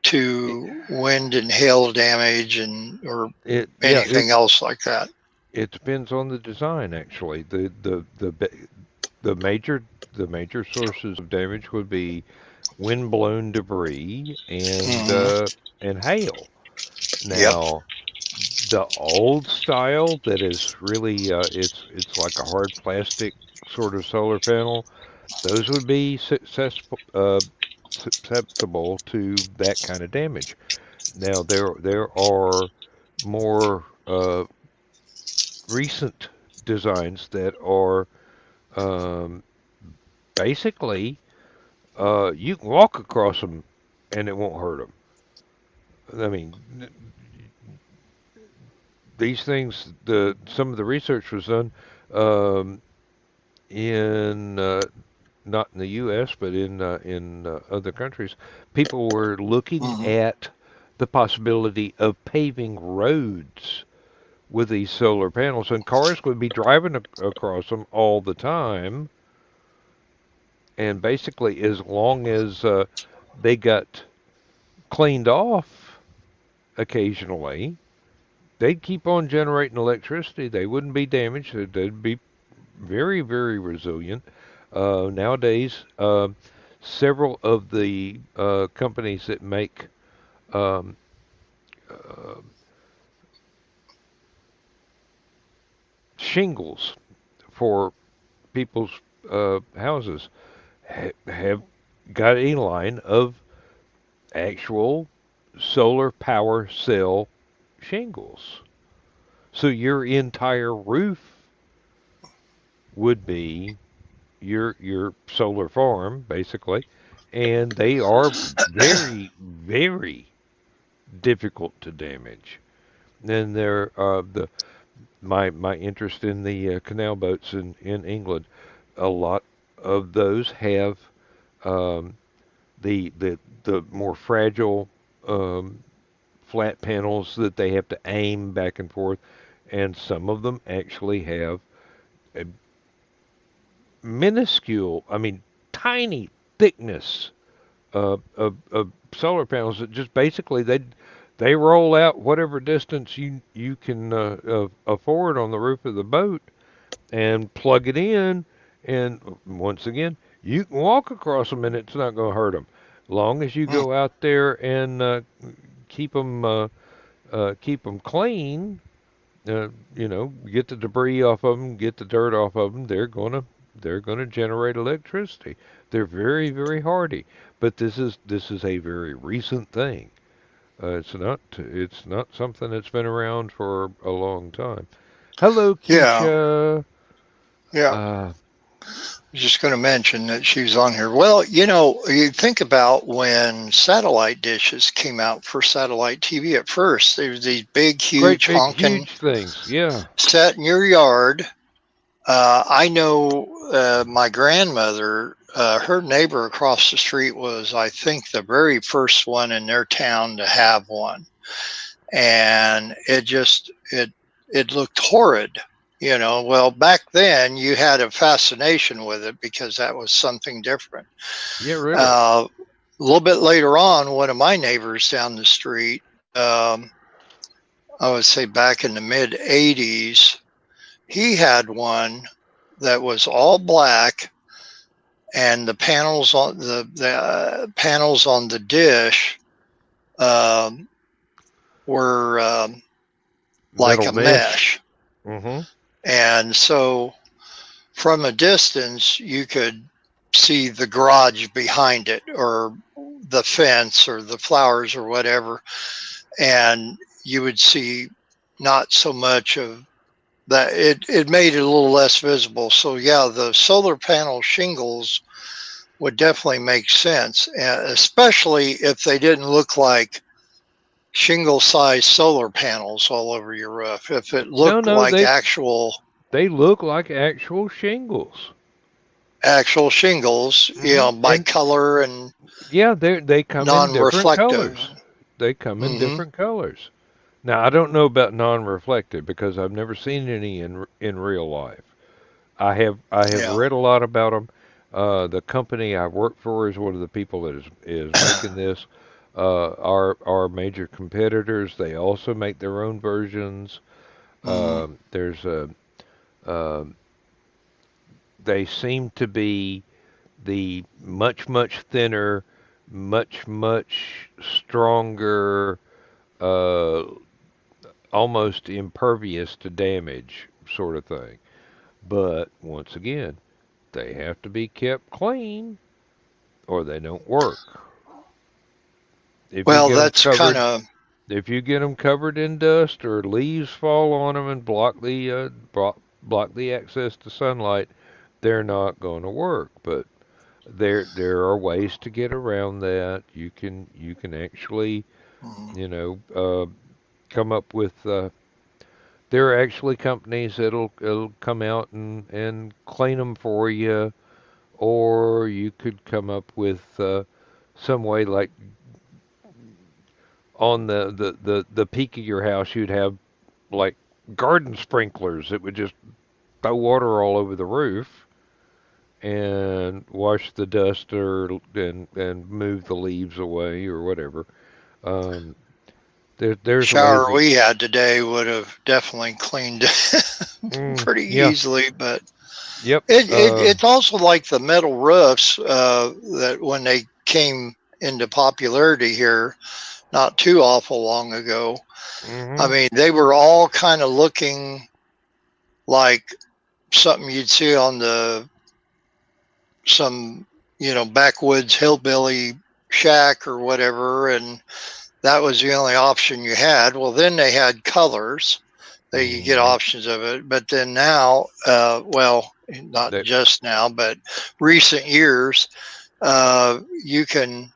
It, to wind and hail damage and or yeah, anything else like that. it depends on the design actually. The the major sources of damage would be wind-blown debris Mm-hmm. and hail. Yep. Now, the old style that is really it's like a hard plastic sort of solar panel. Those would be susceptible to that kind of damage. Now, there are more recent designs that are um, basically you can walk across them and it won't hurt them. I mean, these things, some of the research was done um, in not in the U.S. but in other countries. People were looking Mm-hmm. at the possibility of paving roads with these solar panels, and cars would be driving across them all the time. And basically, as long as they got cleaned off occasionally, they'd keep on generating electricity. They wouldn't be damaged. They'd be very, very resilient. Nowadays, several of the companies that make um, uh, shingles for people's houses have got a line of actual solar power cell shingles. So your entire roof would be your solar farm, basically, and they are very, very difficult to damage. And they're the my interest in the canal boats in England. A lot of those have um, the more fragile flat panels that they have to aim back and forth, and some of them actually have a minuscule, I mean, tiny thickness of solar panels that just basically they roll out whatever distance you can afford on the roof of the boat and plug it in, and once again you can walk across them and it's not going to hurt them, long as you go out there and keep them keep them clean. You know, get the debris off of them, get the dirt off of them. They're gonna generate electricity. They're very very hardy, but this is a very recent thing. It's not something that's been around for a long time. Hello, Yeah. Keisha. Yeah. Uh, I was just going to mention that she was on here. Well, you think about when satellite dishes came out for satellite TV at first, there was these big, Great huge, big honking huge things. Yeah. set in your yard. I know my grandmother, her neighbor across the street was, I think, the very first one in their town to have one. And it looked horrid. Well, back then you had a fascination with it because that was something different. Yeah. Really. A little bit later on, one of my neighbors down the street, I would say back in the mid 80s, he had one that was all black, and the panels on the dish um, were like Metal a mesh. mesh. Mm-hmm. And so from a distance, you could see the garage behind it or the fence or the flowers or whatever. And you would see not so much of that it made it a little less visible. So yeah, the solar panel shingles would definitely make sense, especially if they didn't look like shingle size solar panels all over your roof. If it No, looked no, like they look like actual shingles. actual shingles, by And color and yeah, they come in different non-reflective. colors. They come in Hmm. different colors. Now, I don't know about non-reflective because I've never seen any in real life. I have Yeah. read a lot about them. The company I work for is one of the people that is making this. Our major competitors, they also make their own versions. Hmm. There's a they seem to be the much thinner, much stronger, uh, almost impervious to damage sort of thing. But once again, they have to be kept clean or they don't work. If you Well, get them that's kind covered, of if you get them covered in dust or leaves fall on them and block the access to sunlight, they're not going to work. But there are ways to get around that. You can actually come up with there are actually companies that'll come out and clean them for you, or you could come up with some way like on the peak of your house you'd have like garden sprinklers that would just throw water all over the roof and wash the dust and move the leaves away or whatever. Um, there's ways shower that we had today would have definitely cleaned pretty yeah, easily, but yep, it's also like the metal roofs that when they came into popularity here not too awful long ago. I mhm, mean, they were all kind of looking like something you'd see on the some backwoods hillbilly shack or whatever, and that was the only option you had. Well, then they had colors that you get mhm. options of it, but then now, well, not That just now, but recent years, you can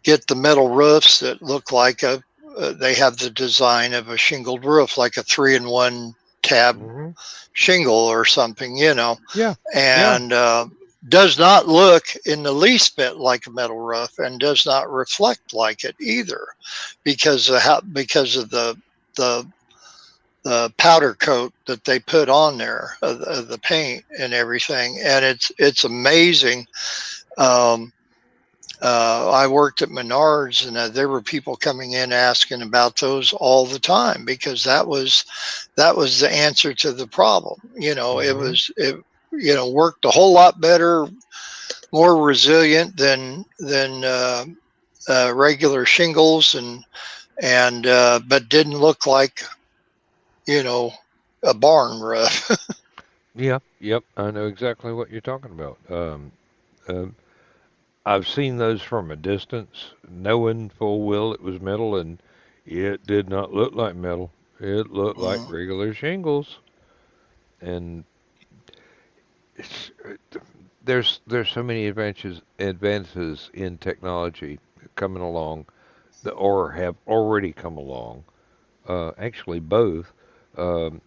get the metal roofs that look like they have the design of a shingled roof, like a 3-in-1 tab mhm. shingle or something, Yeah, yeah. and does not look in the least bit like a metal roof and does not reflect like it either because of the the powder coat that they put on there of the paint and everything, and it's amazing. um, I worked at Menards, and there were people coming in asking about those all the time because that was the answer to the problem. Mhm. It worked a whole lot better, more resilient than regular shingles, and but didn't look like you know a barn roof. Yeah, yep. I know exactly what you're talking about. Um, I've seen those from a distance, knowing full well it was metal, and it did not look like metal. It looked like Mm, regular shingles, and it's, there's so many advances in technology coming along that or have already come along. Actually, both. Um,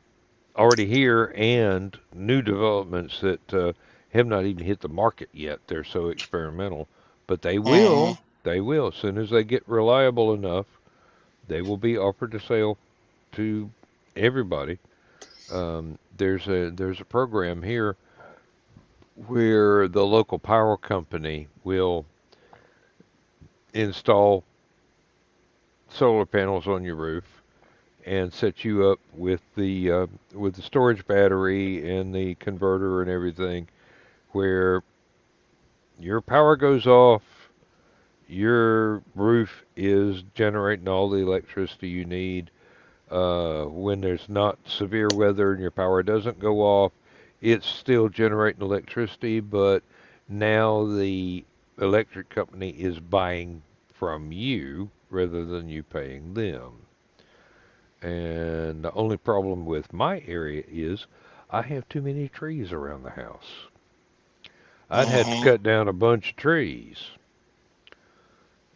Already here and new developments that have not even hit the market yet. They're so experimental, but they mhm. will. They will. As soon as they get reliable enough, they will be offered to sale to everybody. There's a program here where the local power company will install solar panels on your roof and set you up with the storage battery and the converter and everything where your power goes off, your roof is generating all the electricity you need. When there's not severe weather and your power doesn't go off, it's still generating electricity, but now the electric company is buying from you rather than you paying them. And the only problem with my area is I have too many trees around the house. I'd have to Hmm. cut down a bunch of trees.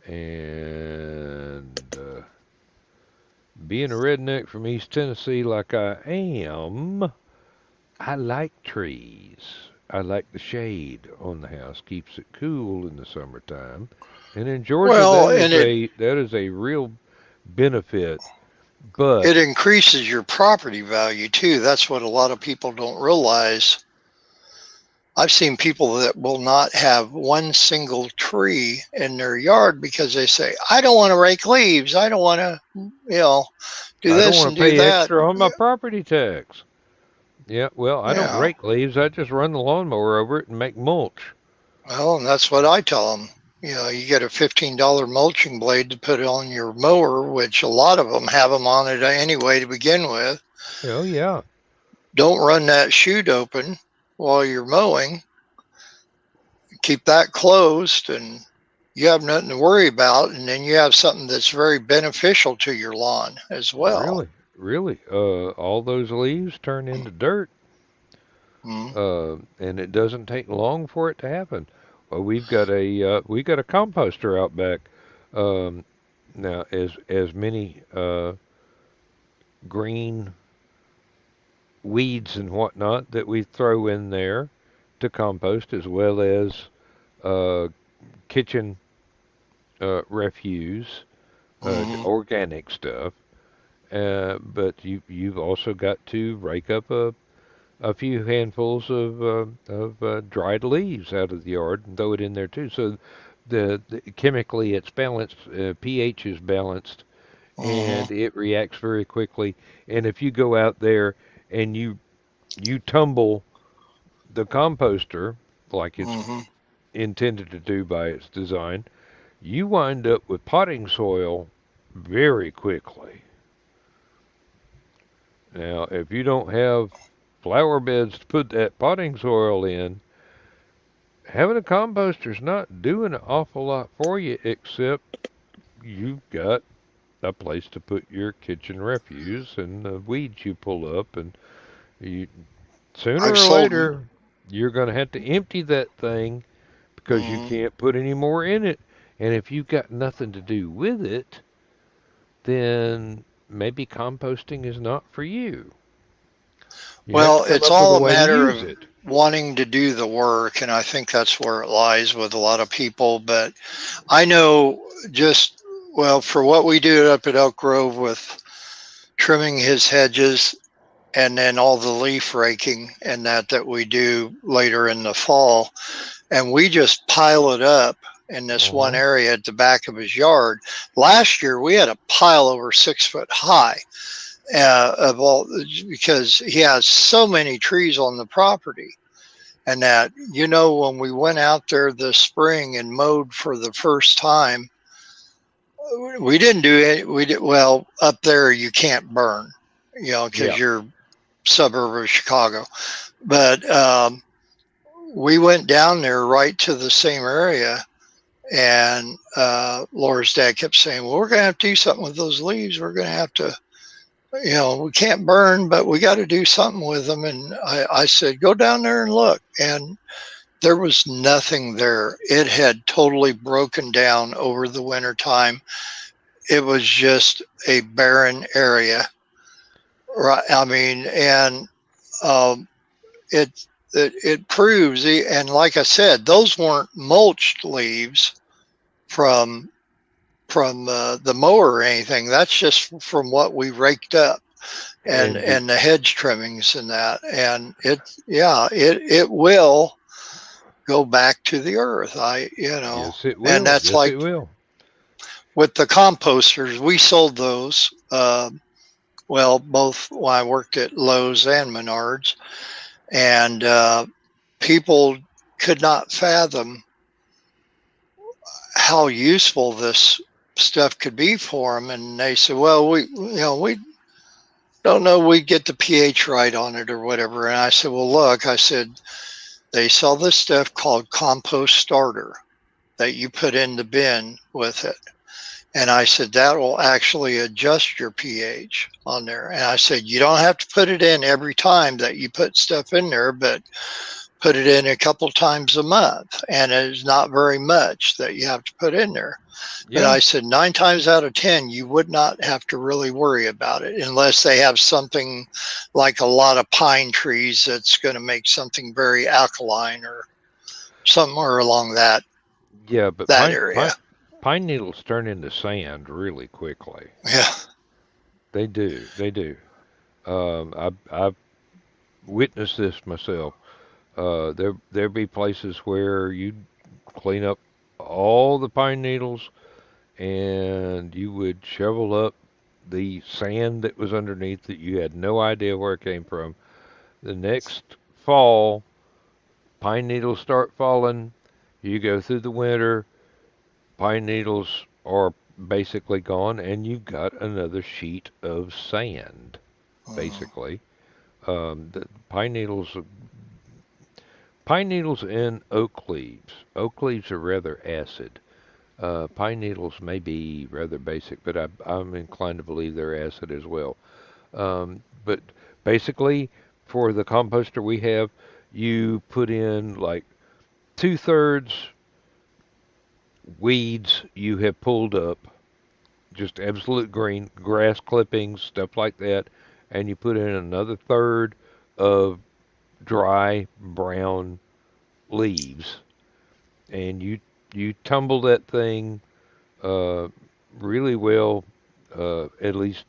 And being a redneck from East Tennessee like I am, I like trees. I like the shade on the house. Keeps it cool in the summertime. And in Georgia, Well, and that is a real benefit. But it increases your property value too. That's what a lot of people don't realize. I've seen people that will not have one single tree in their yard because they say, I don't want to rake leaves. I don't want to, do I don't this want and to do pay that. extra on my property tax. Yeah, well, I don't Yeah. rake leaves. I just run the lawnmower over it and make mulch. Well, and that's what I tell them. You get a $15 mulching blade to put on your mower, which a lot of them have them on it anyway to begin with. Oh, yeah. Don't run that chute open while you're mowing. Keep that closed, and you have nothing to worry about. And then you have something that's very beneficial to your lawn as well. Really, really. All those leaves turn into dirt, Mm-hmm. and it doesn't take long for it to happen. Well, we got a composter out back. Um, Now, as many green weeds and whatnot that we throw in there to compost, as well as uh, kitchen refuse, Mm-hmm. organic stuff. But you've also got to rake up a few handfuls of dried leaves out of the yard and throw it in there too. So the chemically it's balanced, pH is balanced, Mm-hmm. and it reacts very quickly. And if you go out there and you tumble the composter like it's Mm-hmm. intended to do by its design, you wind up with potting soil very quickly. Now, if you don't have flower beds to put that potting soil in, having a composter's not doing an awful lot for you except you've got a place to put your kitchen refuse and the weeds you pull up, and you sooner I've or sold. later you're going to have to empty that thing because you Mm-hmm. can't put any more in it. And if you've got nothing to do with it, then maybe composting is not for you. You have to Well, come it's up with a all a way to matter use of it. wanting to do the work, and I think that's where it lies with a lot of people. But I know just, well, for what we do up at Elk Grove with trimming his hedges and then all the leaf raking and that we do later in the fall, and we just pile it up in this one Uh-huh. area at the back of his yard. Last year we had a pile over 6 foot high of all, because he has so many trees on the property. And that, when we went out there this spring and mowed for the first time, we didn't do it. We did well up there. You can't burn, because Yeah. you're suburb of Chicago. But we went down there right to the same area, and Laura's dad kept saying, "Well, we're going to have to do something with those leaves. We're going to have to, we can't burn, but we got to do something with them." And I said, "Go down there and look." And there was nothing there. It had totally broken down over the winter time. It was just a barren area, right? I mean, and um, it, it proves, and like I said, those weren't mulched leaves from the mower or anything. That's just from what we raked up, and And the, the hedge trimmings and that. And it will go back to the earth. yes, it And will. that's Yes, it like will. with the composters, we sold those. Well, both when I worked at Lowe's and Menards, and people could not fathom how useful this stuff could be for them. And they said, "Well, we don't know we get the pH right on it or whatever." And I said, "Well, look," I said, "they sell this stuff called compost starter that you put in the bin with it." And I said, that will actually adjust your pH on there. And I said, you don't have to put it in every time that you put stuff in there, but put it in a couple times a month. And it's not very much that you have to put in there. But Yeah, I said 9 times out of 10, you would not have to really worry about it unless they have something like a lot of pine trees that's going to make something very alkaline or somewhere along yeah, but that area. pine needles turn into sand really quickly. Yeah. They do. They do. I've witnessed this myself. There be places where you clean up all the pine needles and you would shovel up the sand that was underneath that you had no idea where it came from. The next fall, pine needles start falling. You go through the winter, pine needles are basically gone, and you've got another sheet of sand, Mm, basically. The pine needles and oak leaves. Oak leaves are rather acid. Pine needles may be rather basic, but I'm inclined to believe they're acid as well. But basically, for the composter we have, you put in like 2/3 weeds you have pulled up, just absolute green, grass clippings, stuff like that, and you put in another third of dry brown leaves, and you tumble that thing uh, really well, at least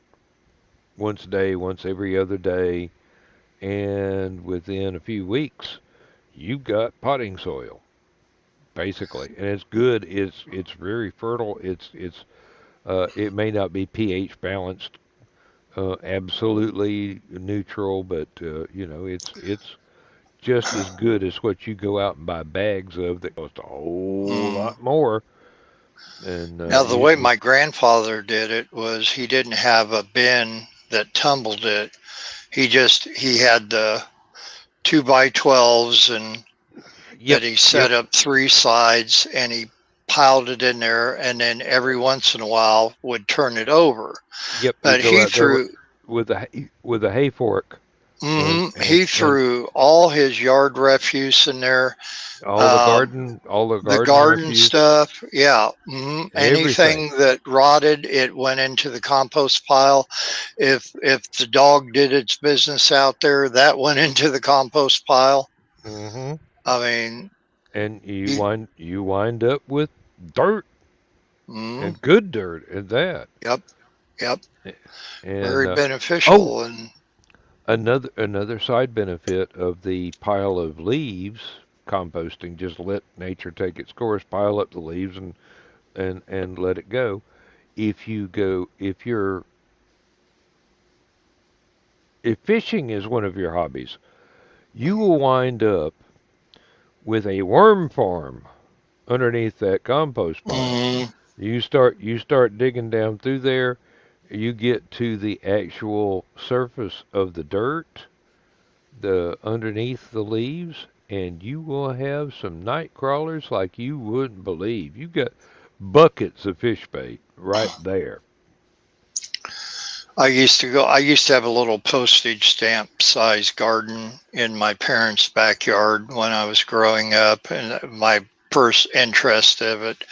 once a day, once every other day, and within a few weeks, you've got potting soil basically, and it's good. It's very fertile. It may not be pH balanced, absolutely neutral, but it's just as good as what you go out and buy bags of that cost a whole mm. lot more. And Now, the way my grandfather did it was he didn't have a bin that tumbled it. He had the 2 by 12s and yep, that he yep, set up 3 sides and he piled it in there and then every once in a while would turn it over. yep. You But go he out there threw with a hay fork he and threw all his yard refuse in there. all the The garden garden refuse, stuff, yeah. everything. Anything that rotted, it went into the compost pile. If the dog did its business out there, that went into the compost pile. Hmm. I mean, And you, you wind up with dirt mm, and good dirt and that. yep, yep, And very oh, beneficial. And another side benefit of the pile of leaves composting, just let nature take its course, pile up the leaves and let it go. If fishing is one of your hobbies, you will wind up with a worm farm underneath that compost pile. mm, You start digging down through there, you get to the actual surface of the dirt, the underneath the leaves, and you will have some night crawlers like you wouldn't believe. You got buckets of fish bait right there. I used to have a little postage stamp size garden in my parents' backyard when I was growing up, and my first interest of it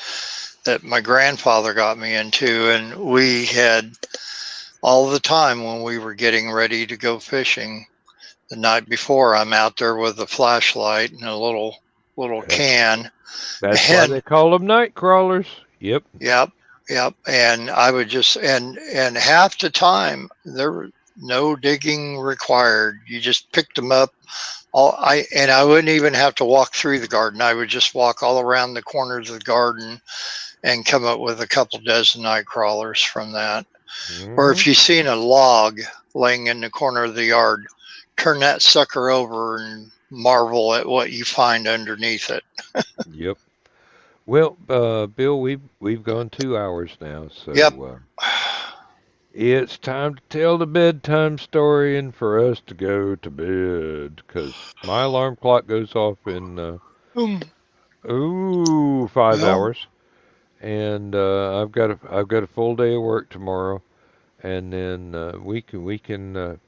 that my grandfather got me into, and we had all the time when we were getting ready to go fishing. The night before, I'm out there with a flashlight and a little That's can, that's why and they call them night crawlers. Yep. yep, yep. And I would just and half the time there was no digging required. You just picked them up. I wouldn't even have to walk through the garden. I would just walk all around the corners of the garden and come up with a couple dozen night crawlers from that. Or Hmm. if you seen a log laying in the corner of the yard, turn that sucker over and marvel at what you find underneath it. Yep. Well, Bill, we've gone 2 hours now, Yep. so it's time to tell the bedtime story and for us to go to bed because my alarm clock goes off in Um, ooh, five well, hours. and I've got a full day of work tomorrow, and then we can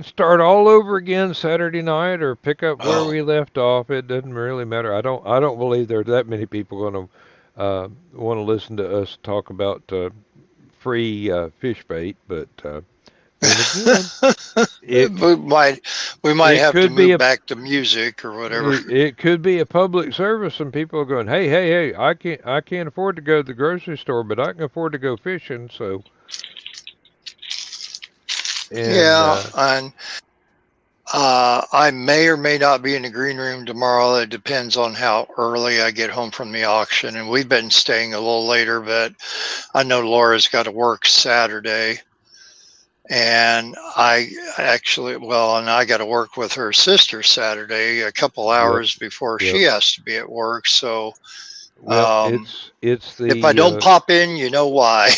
start all over again Saturday night or pick up where Oh, we left off. It doesn't really matter. I don't believe there's that many people going to want to listen to us talk about free fish bait, but then again, it we might we might it have to could be move a back to music or whatever. it could be a public service, and people are going, hey, I can't afford to go to the grocery store, but I can afford to go fishing. So and Yeah, and I may or may not be in the green room tomorrow. It depends on how early I get home from the auction. And we've been staying a little later, but I know Laura's got to work Saturday. And and I got to work with her sister Saturday a couple yep, hours before yep. she has to be at work. So Well, um, it's if I the don't pop in, you know why.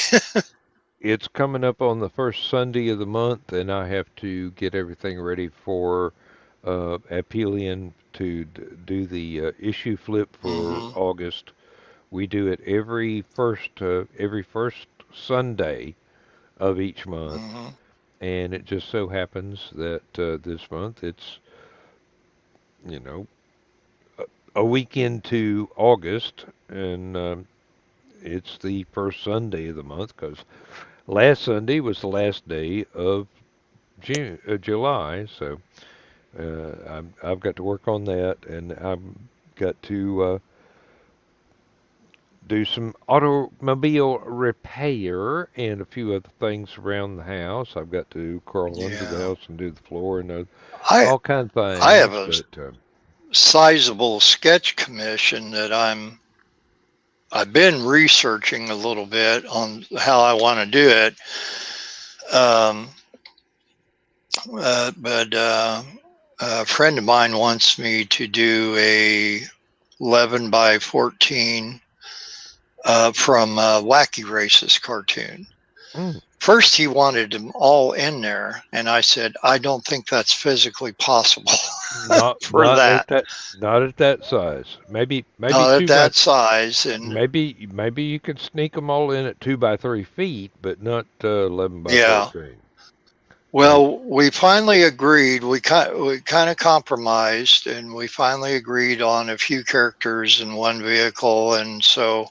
it's coming up on the first Sunday of the month, and I have to get everything ready for Aphelion to do the issue flip for hmm August. We do it every first Sunday of each month, hmm and it just so happens that this month it's you know a week into August, and it's the first Sunday of the month because last Sunday was the last day of July, so I've got to work on that, and I've got to do some automobile repair and a few other things around the house. I've got to crawl under the Yeah, house and do the floor and I all kinds of I have things, a but sizable sketch commission that I've been researching a little bit on how I want to do it. Um, but a friend of mine wants me to do a 11 by 14 from Wacky Races cartoon. mm, First, he wanted them all in there, and I said, I don't think that's physically possible not for not at that. that not at that size. Maybe Not at two by that size, and maybe you could sneak them all in at 2 by 3 feet, but not 11 by yeah. 14. I Well, we finally agreed. We kind of compromised, and we finally agreed on a few characters in one vehicle, and so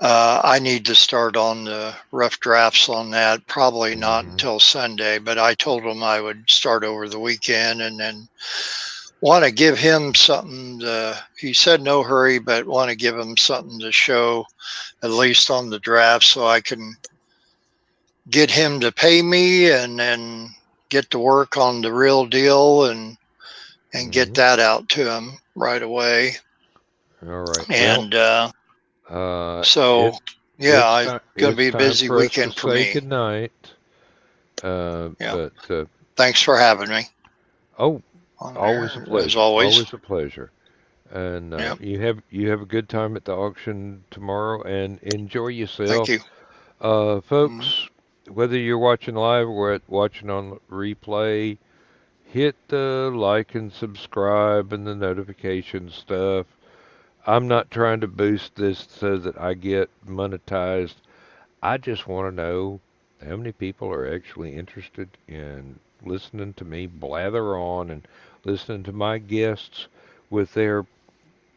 I need to start on the rough drafts on that. Probably not hmm until Sunday, but I told him I would start over the weekend, and then want to give him something. He said no hurry, but want to give him something to show at least on the draft, so I can get him to pay me and then get to work on the real deal and get hmm that out to him right away. All right. Well, And uh, so, it yeah, it's going to it's be a time busy for us to weekend for say me. goodnight. Yeah. But Thanks for having me oh, on always a there, as pleasure. always. Always a pleasure. And Yeah. you have a good time at the auction tomorrow, and enjoy Thank yourself, you. Mm, folks. Whether you're watching live or watching on replay, hit the like and subscribe and the notification stuff. I'm not trying to boost this so that I get monetized. I just want to know how many people are actually interested in listening to me blather on and listening to my guests with their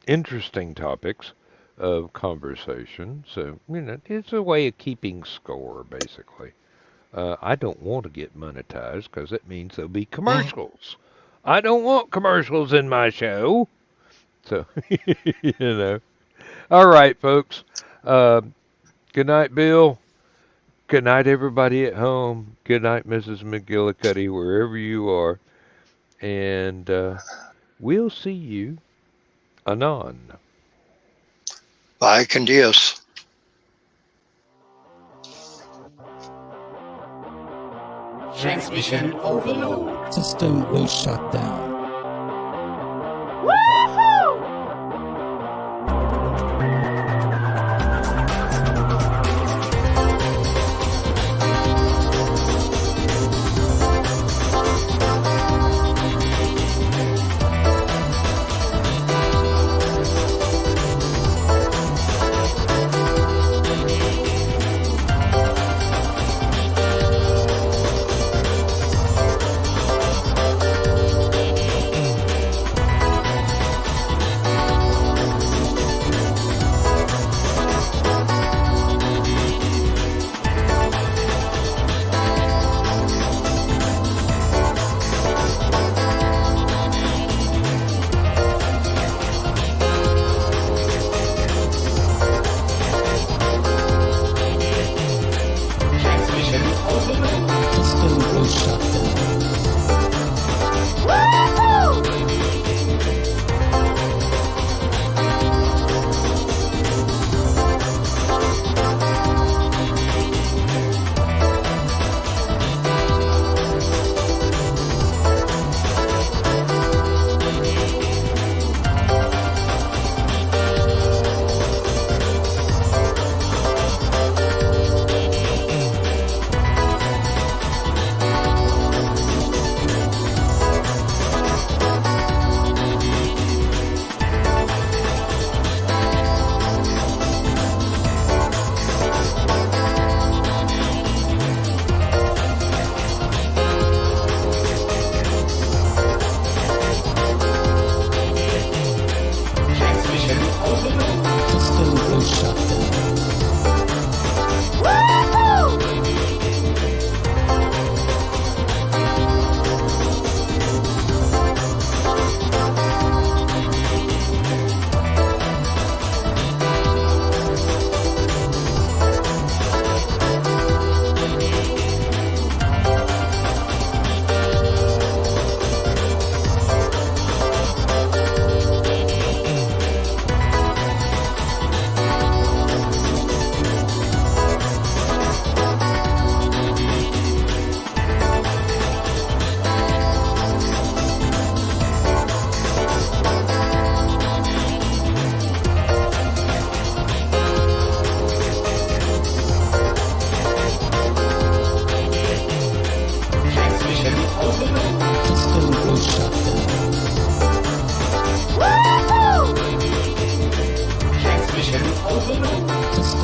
interesting topics of conversation. So, it's a way of keeping score, basically. I don't want to get monetized because it means there'll be mm. commercials. I don't want commercials in my show. So, you know. All right, folks. Uh, good night, Bill. Good night, everybody at home. Good night, Mrs. McGillicuddy, wherever you are. And we'll see you anon. Bye, con Dios. Transmission overload. System will shut down.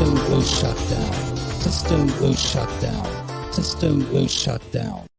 System will shut down. System will shut down. System will shut down.